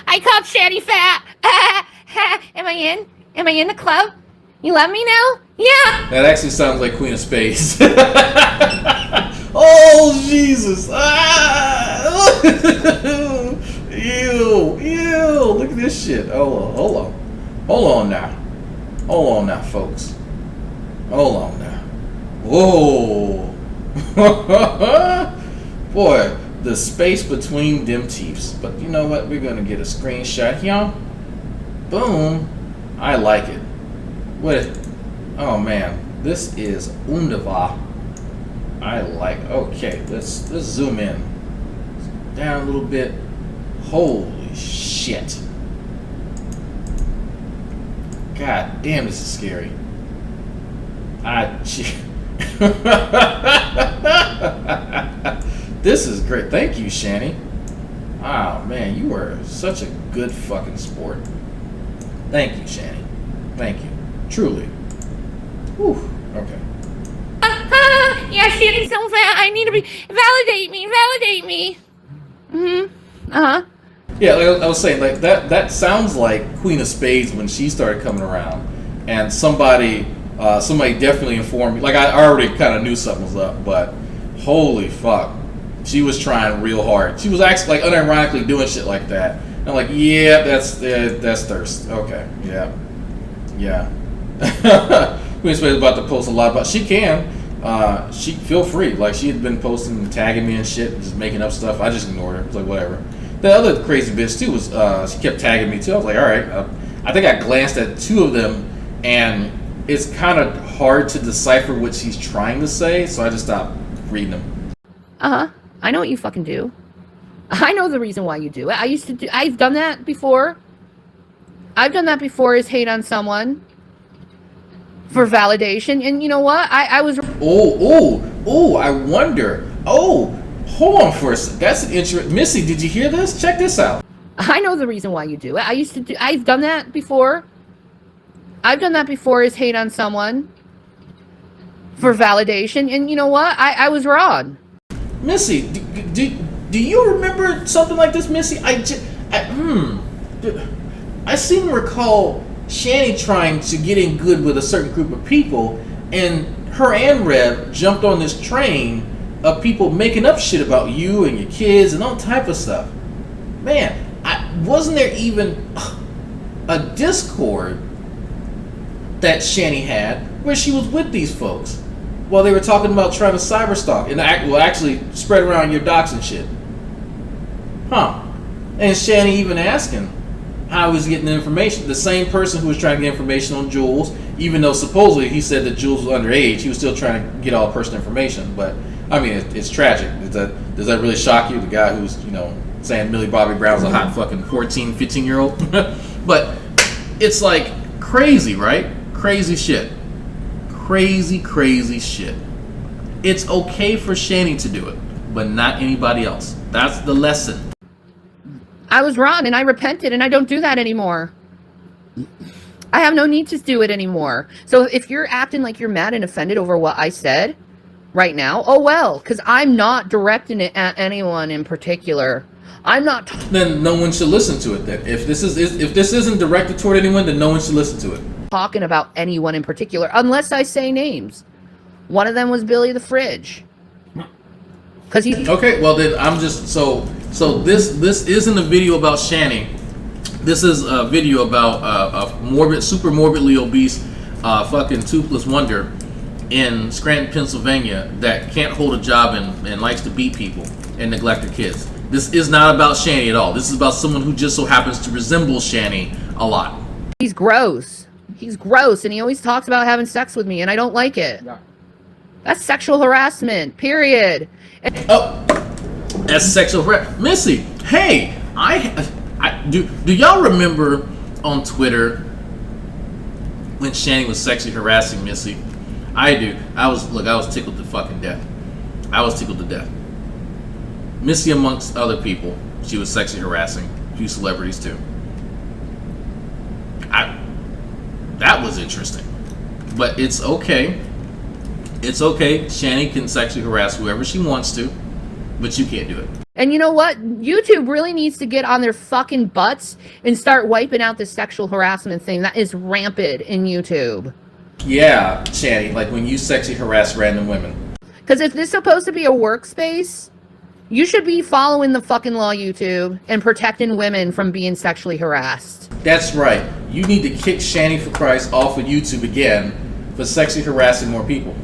I called Shanny fat. Am I in? Am I in the club? You love me now? Yeah. That actually sounds like Queen of Spades. Oh, Jesus. Ew. Look at this shit. Hold on now, folks. Hold on now. Whoa. Boy, the space between them teeths. But you know what? We're going to get a screenshot here. Boom. I like it. Oh man, this is wunderbar. I like. Okay, let's zoom in. Down a little bit. Holy shit. God damn, this is scary. This is great. Thank you, Shanny. Oh man, you are such a good fucking sport. Thank you, Shanny. Thank you. Truly. Whew. Okay. Yeah, Shanny's so fat. I need to be validate me. Yeah, like I was saying, like that sounds like Queen of Spades when she started coming around, and somebody definitely informed me. Like I already kind of knew something was up, but holy fuck, she was trying real hard. She was actually like unironically doing shit like that. And I'm like, yeah, that's thirst. Okay, yeah. Queen of Spades about to post a lot about. She can. She feel free. Like she had been posting and tagging me and shit, and just making up stuff. I just ignored her. It's like whatever. The other crazy bitch too was she kept tagging me too. I was like, all right. I think I glanced at two of them, and it's kind of hard to decipher what she's trying to say, so I just stopped reading them. I know what you fucking do. I know the reason why you do it. I've done that before. Is hate on someone for validation, and you know what? I was. I wonder. Hold on for a second. That's an interesting. Missy, did you hear this? Check this out. I know the reason why you do it. I've done that before. Is hate on someone for validation, and you know what? I was wrong. Missy, do you remember something like this, Missy? I seem to recall Shanny trying to get in good with a certain group of people, and her and Rev jumped on this train of people making up shit about you and your kids and all type of stuff. Man, wasn't there even a Discord that Shanny had where she was with these folks while they were talking about trying to cyberstalk and actually spread around your docs and shit? Huh. And Shanny even asking how he was getting the information. The same person who was trying to get information on Jules, even though supposedly he said that Jules was underage, he was still trying to get all the personal information. But I mean, it's tragic. Does that really shock you? The guy who's, saying Millie Bobby Brown's a hot fucking 14, 15-year-old? But it's like crazy, right? Crazy shit. Crazy shit. It's okay for Shanny to do it, but not anybody else. That's the lesson. I was wrong, and I repented, and I don't do that anymore. I have no need to do it anymore. So if you're acting like you're mad and offended over what I said right now, oh well, because I'm not directing it at anyone in particular. I'm not. Then no one should listen to it. Then if this isn't directed toward anyone, then no one should listen to it. Talking about anyone in particular, unless I say names. One of them was Billy the Fridge. Because he. Okay, well then I'm just so this isn't a video about Shanny. This is a video about a super morbidly obese, fucking toothless wonder in Scranton, Pennsylvania that can't hold a job and likes to beat people and neglect their kids. This is not about Shanny at all. This is about someone who just so happens to resemble Shanny a lot. He's gross. And he always talks about having sex with me, and I don't like it. Yeah. That's sexual harassment, period. That's sexual harassment. Missy, hey, do y'all remember on Twitter when Shanny was sexually harassing Missy? I do. I was tickled to fucking death. I was tickled to death. Missy, amongst other people, she was sexually harassing a few celebrities too. That was interesting. But it's okay. It's okay. Shanny can sexually harass whoever she wants to, but you can't do it. And you know what? YouTube really needs to get on their fucking butts and start wiping out this sexual harassment thing that is rampant in YouTube. Yeah, Shanny, like when you sexually harass random women. Because if this is supposed to be a workspace, you should be following the fucking law, YouTube, and protecting women from being sexually harassed. That's right. You need to kick Shanny for Christ off of YouTube again for sexually harassing more people.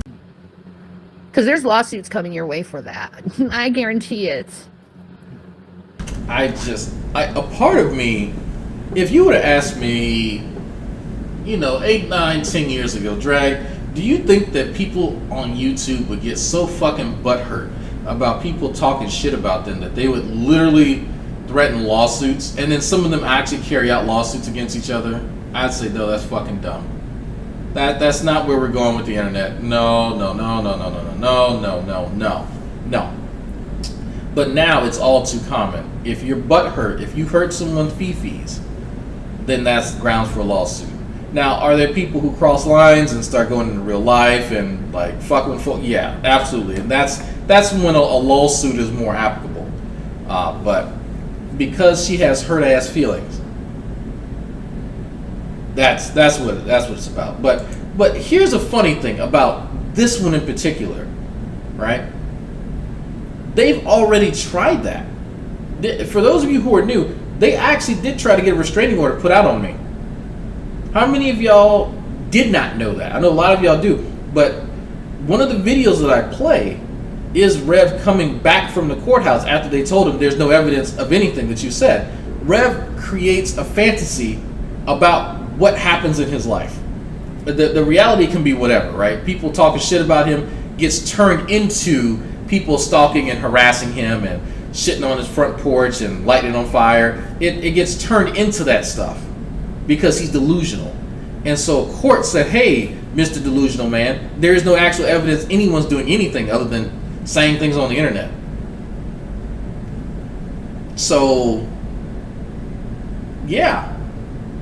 Because there's lawsuits coming your way for that. I guarantee it. A part of me, if you would have asked me, 8, 9, 10 years ago, Drag, Do you think that people on YouTube would get so fucking butthurt about people talking shit about them that they would literally threaten lawsuits, and then some of them actually carry out lawsuits against each other? I'd say, no, that's fucking dumb. That's not where we're going with the internet. No. But now it's all too common. If you're butthurt, if you hurt someone's fifis, then that's grounds for a lawsuit. Now, are there people who cross lines and start going into real life and like fuck with folk? Yeah, absolutely. And that's when a lawsuit is more applicable. But because she has hurt ass feelings, that's what it's about. But here's a funny thing about this one in particular, right? They've already tried that. For those of you who are new, they actually did try to get a restraining order put out on me. How many of y'all did not know that? I know a lot of y'all do, but one of the videos that I play is Rev coming back from the courthouse after they told him there's no evidence of anything that you said. Rev creates a fantasy about what happens in his life. The reality can be whatever, right? People talking shit about him gets turned into people stalking and harassing him and shitting on his front porch and lighting it on fire. It gets turned into that stuff because he's delusional. And so court said, hey, Mr. Delusional Man, there is no actual evidence anyone's doing anything other than saying things on the internet. So, yeah,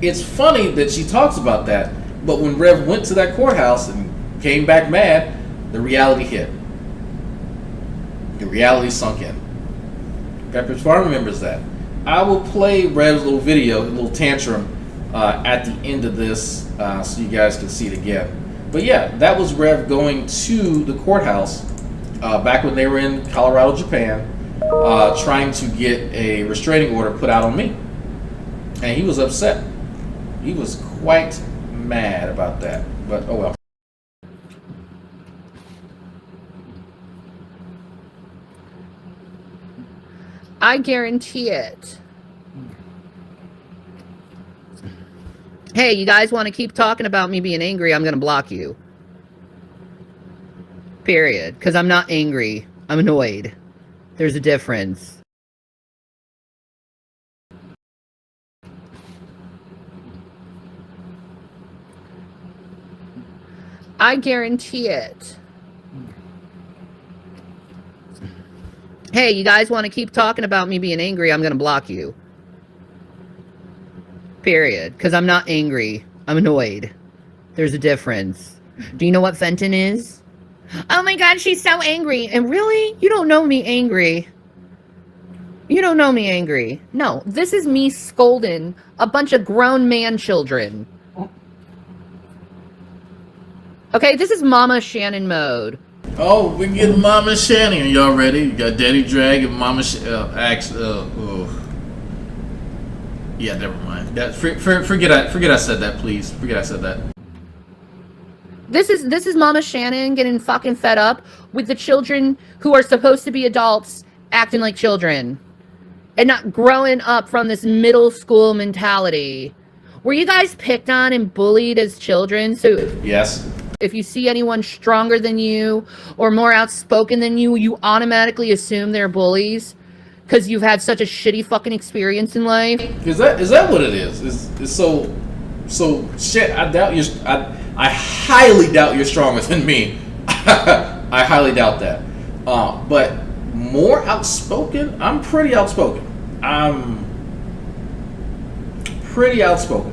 it's funny that she talks about that, but when Rev went to that courthouse and came back mad, the reality hit. The reality sunk in. Pepperidge Farm remembers that. I will play Rev's little video, a little tantrum, at the end of this so you guys can see it again. But yeah, that was Rev going to the courthouse back when they were in Colorado, Japan, trying to get a restraining order put out on me. And he was upset. He was quite mad about that. But oh well. I guarantee it. Hey, you guys want to keep talking about me being angry, I'm going to block you. Period. Because I'm not angry. I'm annoyed. There's a difference. I guarantee it. Hey, you guys want to keep talking about me being angry, I'm going to block you. Period. Because I'm not angry. I'm annoyed. There's a difference. Do you know what Fenton is? Oh my god, she's so angry. And really? You don't know me angry. You don't know me angry. No, this is me scolding a bunch of grown man children. Okay, this is Mama Shannon mode. Oh, we get Mama Shanny. Are y'all ready? You got Daddy Drag and Mama yeah, never mind. That forget I said that, please. Forget I said that. This is Mama Shannon getting fucking fed up with the children who are supposed to be adults acting like children and not growing up from this middle school mentality. Were you guys picked on and bullied as children? So yes. If you see anyone stronger than you or more outspoken than you, you automatically assume they're bullies because you've had such a shitty fucking experience in life. Is that what it is? Is so shit. I doubt you. I highly doubt you're stronger than me. I highly doubt that. But more outspoken. I'm pretty outspoken. I'm pretty outspoken.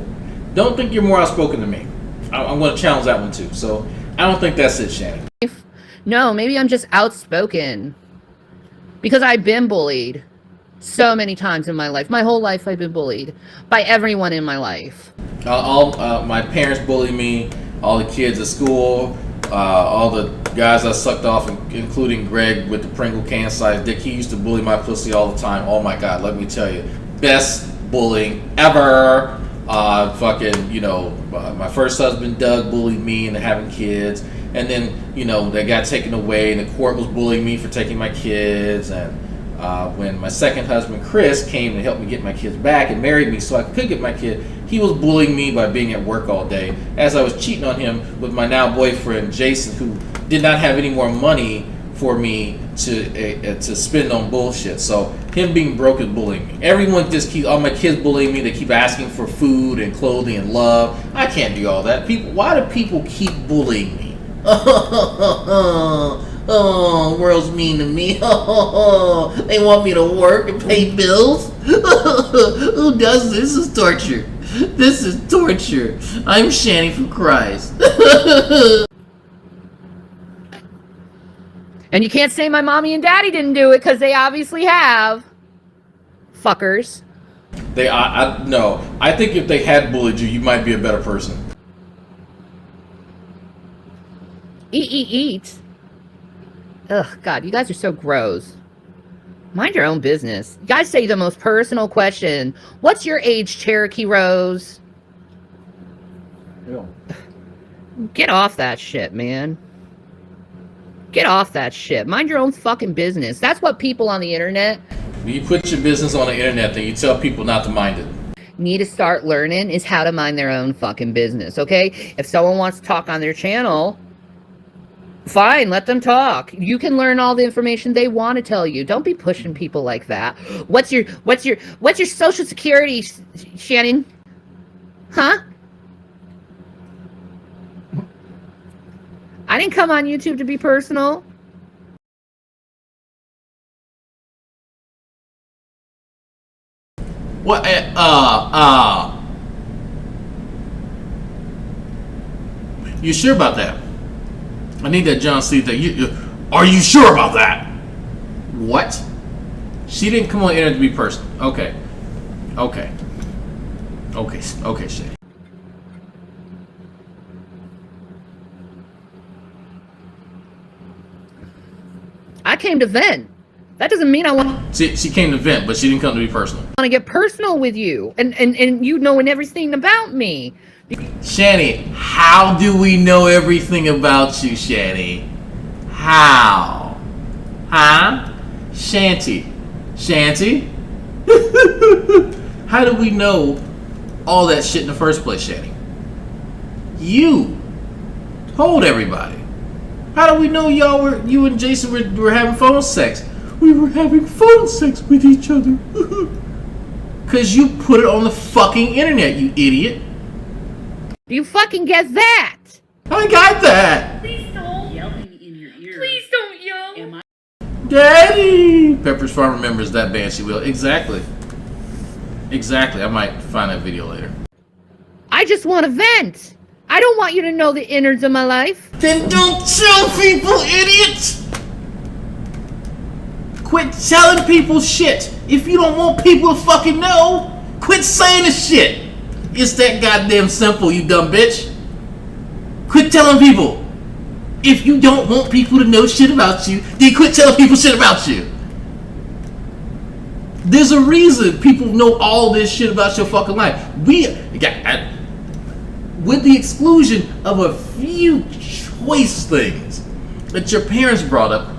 Don't think you're more outspoken than me. I'm going to challenge that one too. So I don't think that's it, Shanny. No, maybe I'm just outspoken. Because I've been bullied so many times in my life. My whole life I've been bullied by everyone in my life. My parents bullied me, all the kids at school, all the guys I sucked off, including Greg with the Pringle can size dick. He used to bully my pussy all the time. Oh my God, let me tell you. Best bullying ever. My first husband, Doug, bullied me into having kids. And then, they got taken away and the court was bullying me for taking my kids. And when my second husband, Chris, came to help me get my kids back and married me so I could get my kid, He was bullying me by being at work all day, as I was cheating on him with my now boyfriend Jason, who did not have any more money for me to spend on bullshit. So him being broke is bullying me. Everyone just keeps, all my kids bullying me. They keep asking for food and clothing and love. I can't do all that. People, why do people keep bullying me? Oh, world's mean to me. They want me to work and pay bills. Who does this? This is torture. This is torture. I'm Shanny for Christ. And you can't say my mommy and daddy didn't do it, because they obviously have. Fuckers. No. I think if they had bullied you, you might be a better person. Eat. Ugh, God, you guys are so gross. Mind your own business. You guys say the most personal question. What's your age, Cherokee Rose? Yeah. Get off that shit, man. Get off that shit. Mind your own fucking business. That's what people on the internet... When you put your business on the internet, then you tell people not to mind it. Need to start learning is how to mind their own fucking business, okay? If someone wants to talk on their channel, fine, let them talk. You can learn all the information they want to tell you. Don't be pushing people like that. What's your social security, Shannon? Huh? I didn't come on YouTube to be personal. What? You sure about that? I need that John C thing. Are you sure about that? What? She didn't come on the internet to be personal. Okay, Shanny. I came to vent. That doesn't mean I want. She came to vent, but she didn't come to be personal. Want to get personal with you, and you knowing everything about me. Shanny, how do we know everything about you, Shanny? How? Huh? Shanty? How do we know all that shit in the first place, Shanny? You told everybody. How do we know you and Jason were having phone sex? We were having phone sex with each other. Cause you put it on the fucking internet, you idiot. Do you fucking get that? I got that. Please don't. Yelling in your ear. Please don't yell. Daddy! Pepper's Farm remembers that band, she will. Exactly. I might find that video later. I just want to vent. I don't want you to know the innards of my life. Then don't tell people, idiot! Quit telling people shit. If you don't want people to fucking know, quit saying the shit. It's that goddamn simple, you dumb bitch. Quit telling people. If you don't want people to know shit about you, then quit telling people shit about you. There's a reason people know all this shit about your fucking life. With the exclusion of a few choice things that your parents brought up,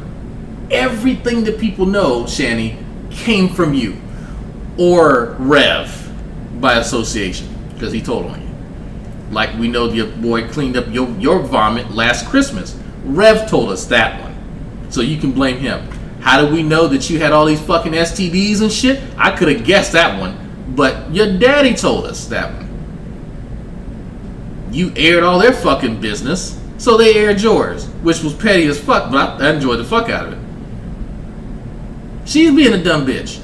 everything that people know, Shanny, came from you. Or Rev, by association, because he told on you. Like we know your boy cleaned up your vomit last Christmas. Rev told us that one. So you can blame him. How do we know that you had all these fucking STDs and shit? I could have guessed that one. But your daddy told us that one. You aired all their fucking business, so they aired yours, which was petty as fuck, but I enjoyed the fuck out of it. She's being a dumb bitch.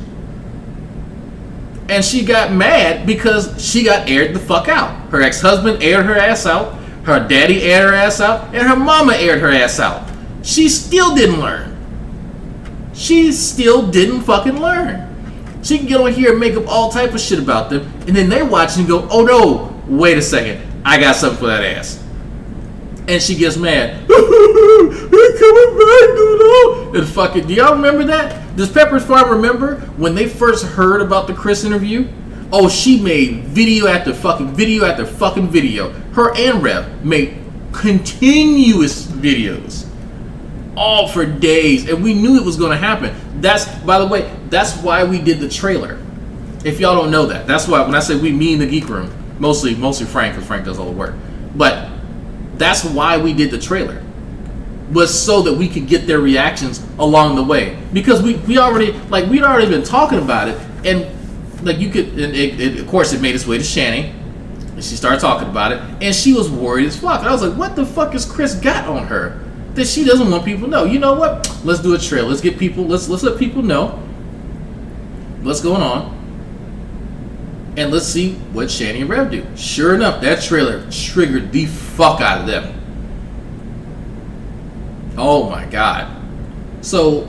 And she got mad because she got aired the fuck out. Her ex-husband aired her ass out, her daddy aired her ass out, and her mama aired her ass out. She still didn't learn. She still didn't fucking learn. She can get on here and make up all type of shit about them, and then they watch and go, oh no, wait a second, I got something for that ass. And she gets mad. They're coming back, Noodle. And fucking, do y'all remember that? Does Pepper's Farm remember when they first heard about the Chris interview? Oh, she made video after fucking video after fucking video. Her and Rev made continuous videos. All for days. And we knew it was going to happen. That's, by the way, that's why we did the trailer. If y'all don't know that. That's why when I say we, me in the Geek Room, Mostly Frank, because Frank does all the work. But that's why we did the trailer, was so that we could get their reactions along the way, because we'd already been talking about it, and like you could, and it of course it made its way to Shanny, and she started talking about it, and she was worried as fuck. And I was like, what the fuck has Chris got on her that she doesn't want people to know? You know what? Let's do a trailer. Let's get people. Let's let people know what's going on, and let's see what Shanny and Rev do. Sure enough, that trailer triggered the fuck out of them. Oh my god. So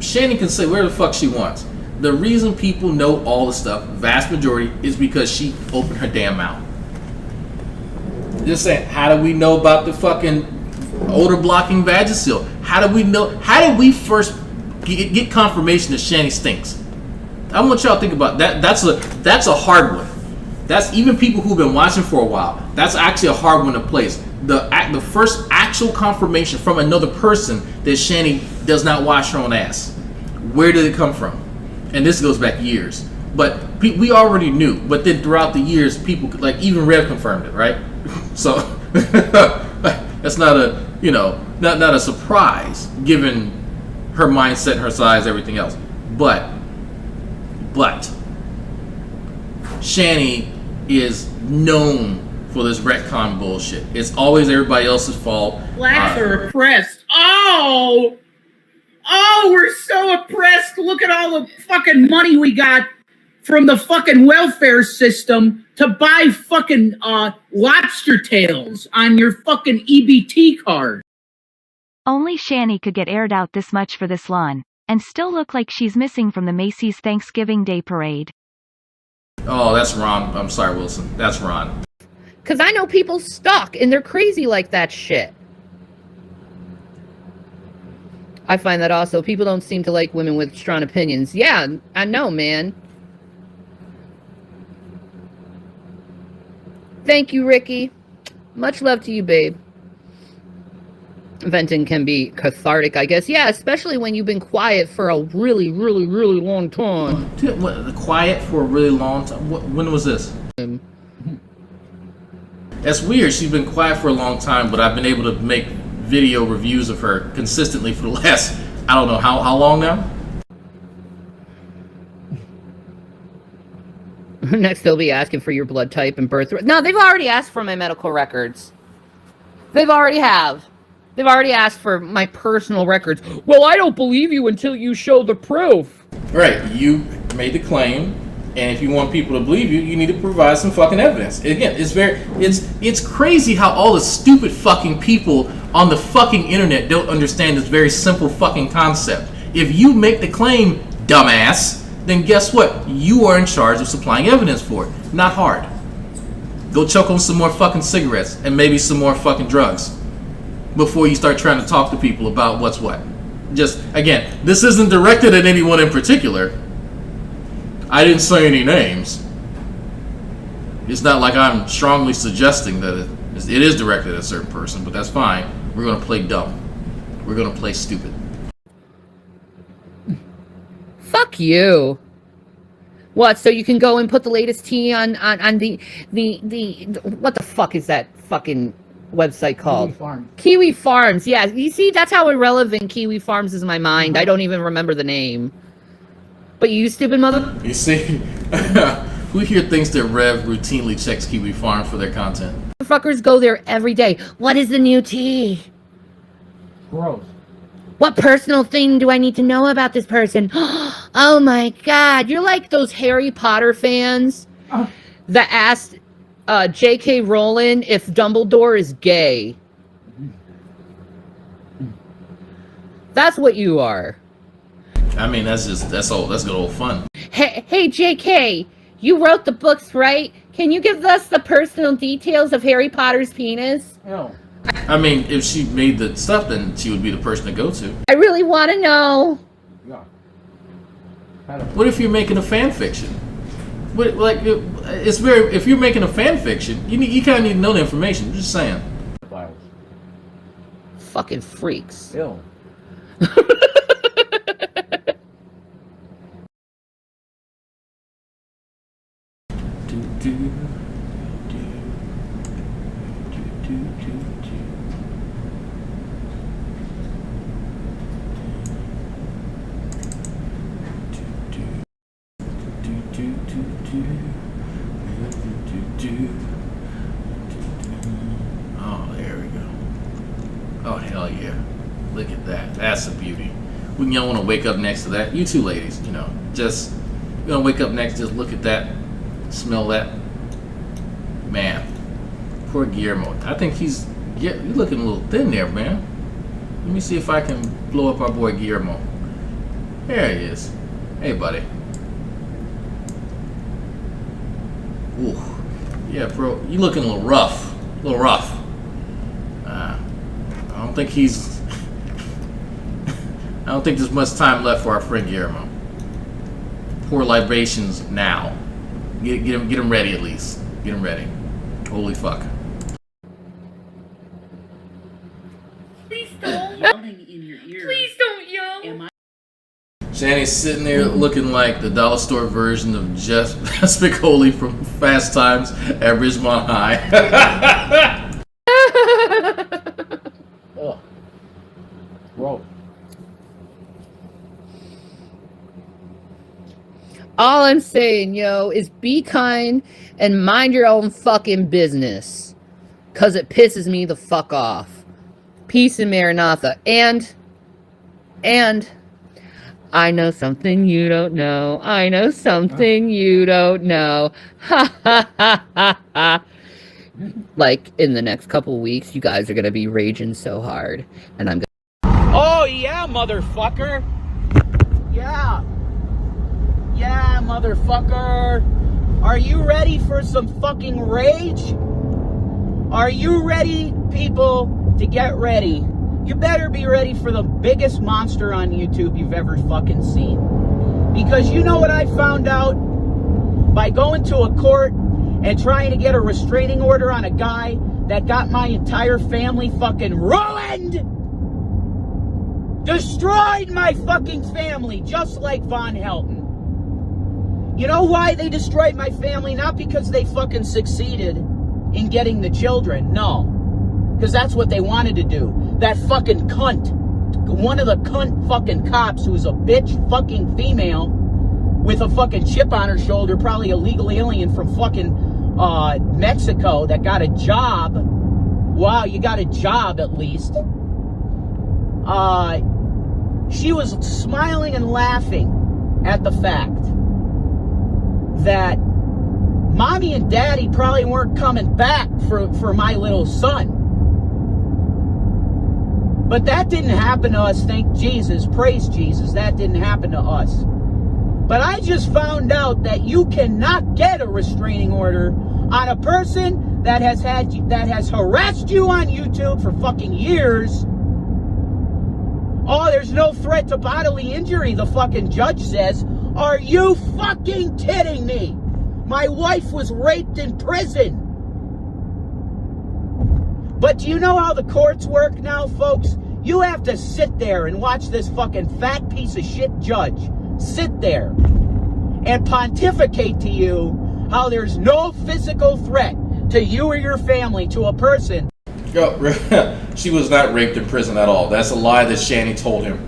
Shanny can say whatever the fuck she wants. The reason people know all the stuff, vast majority, is because she opened her damn mouth. Just saying, how do we know about the fucking odor blocking Vagisil? How do we know? How did we first get confirmation that Shanny stinks? I want y'all to think about that. That's a hard one. That's even people who've been watching for a while. That's actually a hard one to place. The first actual confirmation from another person that Shanny does not wash her own ass. Where did it come from? And this goes back years. But we already knew. But then throughout the years, people, like even Rev confirmed it, right? So that's not a not a surprise given her mindset, her size, everything else. But Shanny is known for this retcon bullshit. It's always everybody else's fault. Blacks are oppressed. Oh, we're so oppressed. Look at all the fucking money we got from the fucking welfare system to buy fucking lobster tails on your fucking EBT card. Only Shanny could get aired out this much for this lawn, and still look like she's missing from the Macy's Thanksgiving Day Parade. Oh, that's Ron. I'm sorry, Wilson. That's Ron. Because I know people stuck, and they're crazy like that shit. I find that also. People don't seem to like women with strong opinions. Yeah, I know, man. Thank you, Ricky. Much love to you, babe. Venting can be cathartic, I guess. Yeah, especially when you've been quiet for a really, really, really long time. Quiet for a really long time? When was this? That's weird. She's been quiet for a long time, but I've been able to make video reviews of her consistently for the last, I don't know, how long now? Next, they'll be asking for your blood type and birth. No, they've already asked for my medical records. They've already asked for my personal records. Well, I don't believe you until you show the proof. Right, you made the claim, and if you want people to believe you, you need to provide some fucking evidence. Again, it's crazy how all the stupid fucking people on the fucking internet don't understand this very simple fucking concept. If you make the claim, dumbass, then guess what? You are in charge of supplying evidence for it. Not hard. Go choke on some more fucking cigarettes and maybe some more fucking drugs before you start trying to talk to people about what's what. Just, again, this isn't directed at anyone in particular. I didn't say any names. It's not like I'm strongly suggesting that it is directed at a certain person, but that's fine. We're going to play dumb. We're going to play stupid. Fuck you. What, so you can go and put the latest tea on the what the fuck is that fucking website called? Kiwi Farms. Kiwi Farms, yeah. You see, that's how irrelevant Kiwi Farms is in my mind. I don't even remember the name. But you stupid mother... You see, who here thinks that Rev routinely checks Kiwi Farms for their content? Fuckers go there every day. What is the new tea? Gross. What personal thing do I need to know about this person? Oh my god, you're like those Harry Potter fans that asked J.K. Rowling if Dumbledore is gay. That's what you are. I mean, that's good old fun. Hey, J.K., you wrote the books, right? Can you give us the personal details of Harry Potter's penis? No. I mean, if she made the stuff, then she would be the person to go to. I really want to know. Yeah. What if you're making a fan fiction? If you're making a fan fiction, you kind of need to know the information. I'm just saying. Fucking freaks. Ew. Oh, there we go. Oh, hell yeah. Look at that. That's a beauty. Wouldn't y'all want to wake up next to that? You two ladies, you know, just, you want to wake up next, just look at that, smell that. Man, poor Guillermo. I think he's looking a little thin there, man. Let me see if I can blow up our boy Guillermo. There he is. Hey, buddy. Ooh. Yeah, bro, you looking a little rough. A little rough. I don't think he's... I don't think there's much time left for our friend Guillermo. Pour libations now. Get him ready at least. Get him ready. Holy fuck. Please don't. Yelling in your ear. Please don't yell. Am I? Shanny's sitting there looking like the dollar store version of Jeff Spicoli from Fast Times at Ridgemont High. Oh. Bro. All I'm saying, yo, is be kind and mind your own fucking business. Cause it pisses me the fuck off. Peace and Maranatha. And I know something you don't know. I know something you don't know. Ha ha ha ha ha. Like in the next couple weeks, you guys are gonna be raging so hard. And I'm gonna... Oh yeah, motherfucker. Yeah. Yeah, motherfucker. Are you ready for some fucking rage? Are you ready, people, to get ready? You better be ready for the biggest monster on YouTube you've ever fucking seen. Because you know what I found out? By going to a court and trying to get a restraining order on a guy that got my entire family fucking ruined! Destroyed my fucking family, just like Von Helton. You know why they destroyed my family? Not because they fucking succeeded in getting the children, no. Because that's what they wanted to do. That fucking cunt, one of the cunt fucking cops who's a bitch fucking female with a fucking chip on her shoulder, probably a legal alien from fucking Mexico that got a job. Wow, you got a job at least. She was smiling and laughing at the fact that mommy and daddy probably weren't coming back for my little son. But that didn't happen to us, thank Jesus, praise Jesus, that didn't happen to us. But I just found out that you cannot get a restraining order on a person that has harassed you on YouTube for fucking years. Oh, there's no threat to bodily injury, the fucking judge says. Are you fucking kidding me? My wife was raped in prison. But do you know how the courts work now, folks? You have to sit there and watch this fucking fat piece of shit judge sit there and pontificate to you how there's no physical threat to you or your family, to a person. Yo, she was not raped in prison at all. That's a lie that Shanny told him.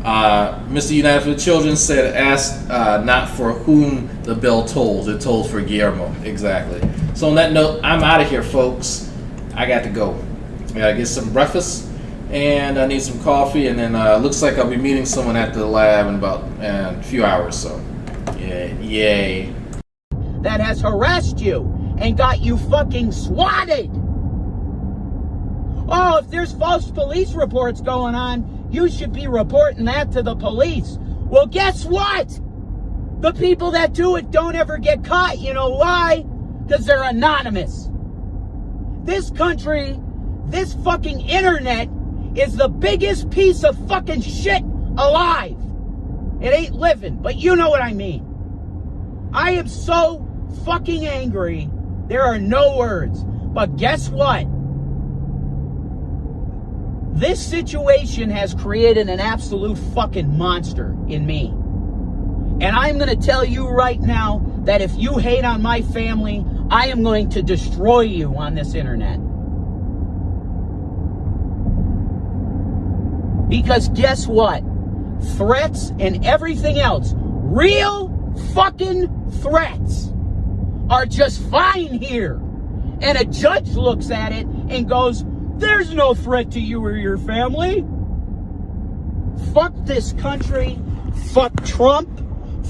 Mr. United for the Children said, ask not for whom the bell tolls. It tolls for Guillermo. Exactly. So on that note, I'm out of here, folks. I got to go. I got to get some breakfast, and I need some coffee, and then looks like I'll be meeting someone at the lab in about a few hours. So, yeah, yay. That has harassed you and got you fucking swatted. Oh, if there's false police reports going on, you should be reporting that to the police. Well, guess what? The people that do it don't ever get caught. You know why? Because they're anonymous. This country, this fucking internet is the biggest piece of fucking shit alive. It ain't living, but you know what I mean. I am so fucking angry. There are no words. But guess what? This situation has created an absolute fucking monster in me. And I'm going to tell you right now that if you hate on my family, I am going to destroy you on this internet. Because guess what? Threats and everything else, real fucking threats, are just fine here. And a judge looks at it and goes, there's no threat to you or your family. Fuck this country. Fuck Trump.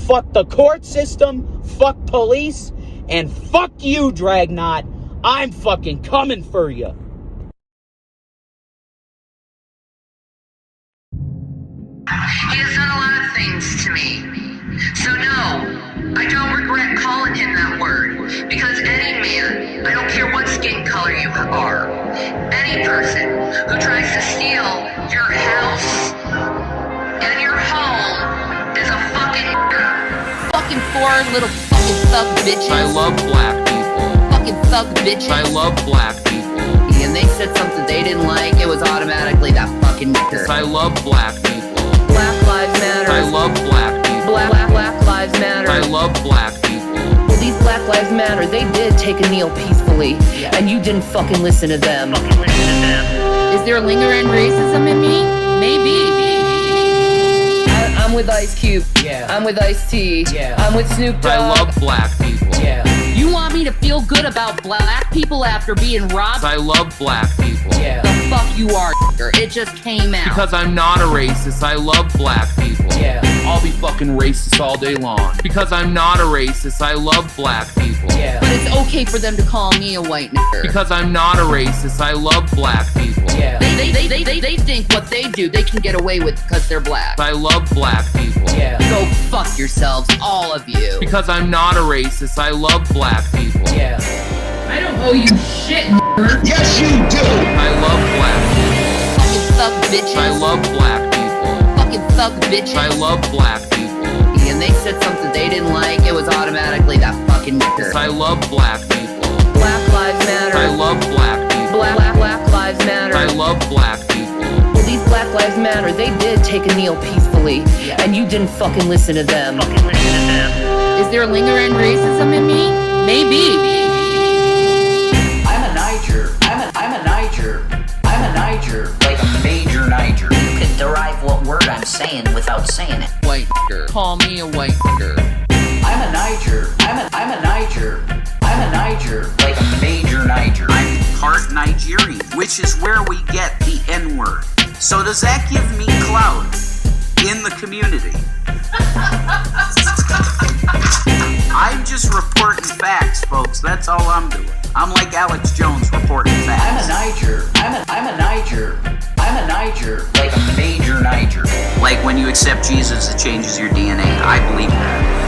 Fuck the court system. Fuck police. And fuck you, Dragnauct. I'm fucking coming for you. He has done a lot of things to me. So no, I don't regret calling him that word. Because any man, I don't care what skin color you are, any person who tries to steal your house and your home is a fucking Fucking four little fucking thug bitches. I love black people. Fucking thug bitches. I love black people. And they said something they didn't like, it was automatically that fucking nigger. I love black people. Black lives matter. I love black people. Black lives matter. I love black people. Well, these Black Lives Matter, they did take a kneel peacefully, and you didn't fucking listen to them. Is there lingering racism in me? Maybe. I'm with Ice Cube. Yeah. I'm with Ice-T. Yeah. I'm with Snoop Dogg. I love black people. Yeah. You want me to feel good about black people after being robbed? I love black people. Yeah. The fuck you are, it just came out. Because I'm not a racist, I love black people. Yeah. I'll be fucking racist all day long. Because I'm not a racist, I love black people. Yeah. But it's okay for them to call me a white nigger. Because I'm not a racist, I love black people. Yeah. They think what they do, they can get away with because they're black. I love black people. Yeah. Go fuck yourselves, all of you. Because I'm not a racist, I love black people. Yeah. I don't owe you shit, nigger. Yes, you do! I love black people. Fucking thug bitches. I love black people. Fucking thug bitches. I love black people. And they said something they didn't like, it was automatically that fucking nigger. I love black people. Black lives matter. I love black people. Black lives matter. I love black people. Well, these Black Lives Matter, they did take a kneel peacefully, and you didn't fucking listen to them. Is there lingering racism in me? Maybe. I'm a Niger. I'm a Niger, like a major Niger. You can derive what word I'm saying without saying it. White nigger. Call me a white nigger. I'm a Niger. I'm a Niger, like a major Niger. I'm part Nigerian, which is where we get the N-word. So does that give me clout in the community? I'm just reporting facts, folks. That's all I'm doing. I'm like Alex Jones reporting facts. I'm a Niger, like a major Niger. Like when you accept Jesus, it changes your DNA. I believe that.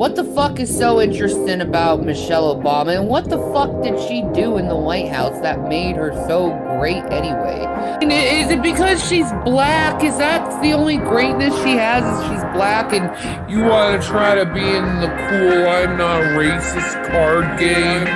What the fuck is so interesting about Michelle Obama, and what the fuck did she do in the White House that made her so great anyway? And is it because she's black? Is that the only greatness she has, is she's black? And You want to try to be in the cool I'm not racist card game?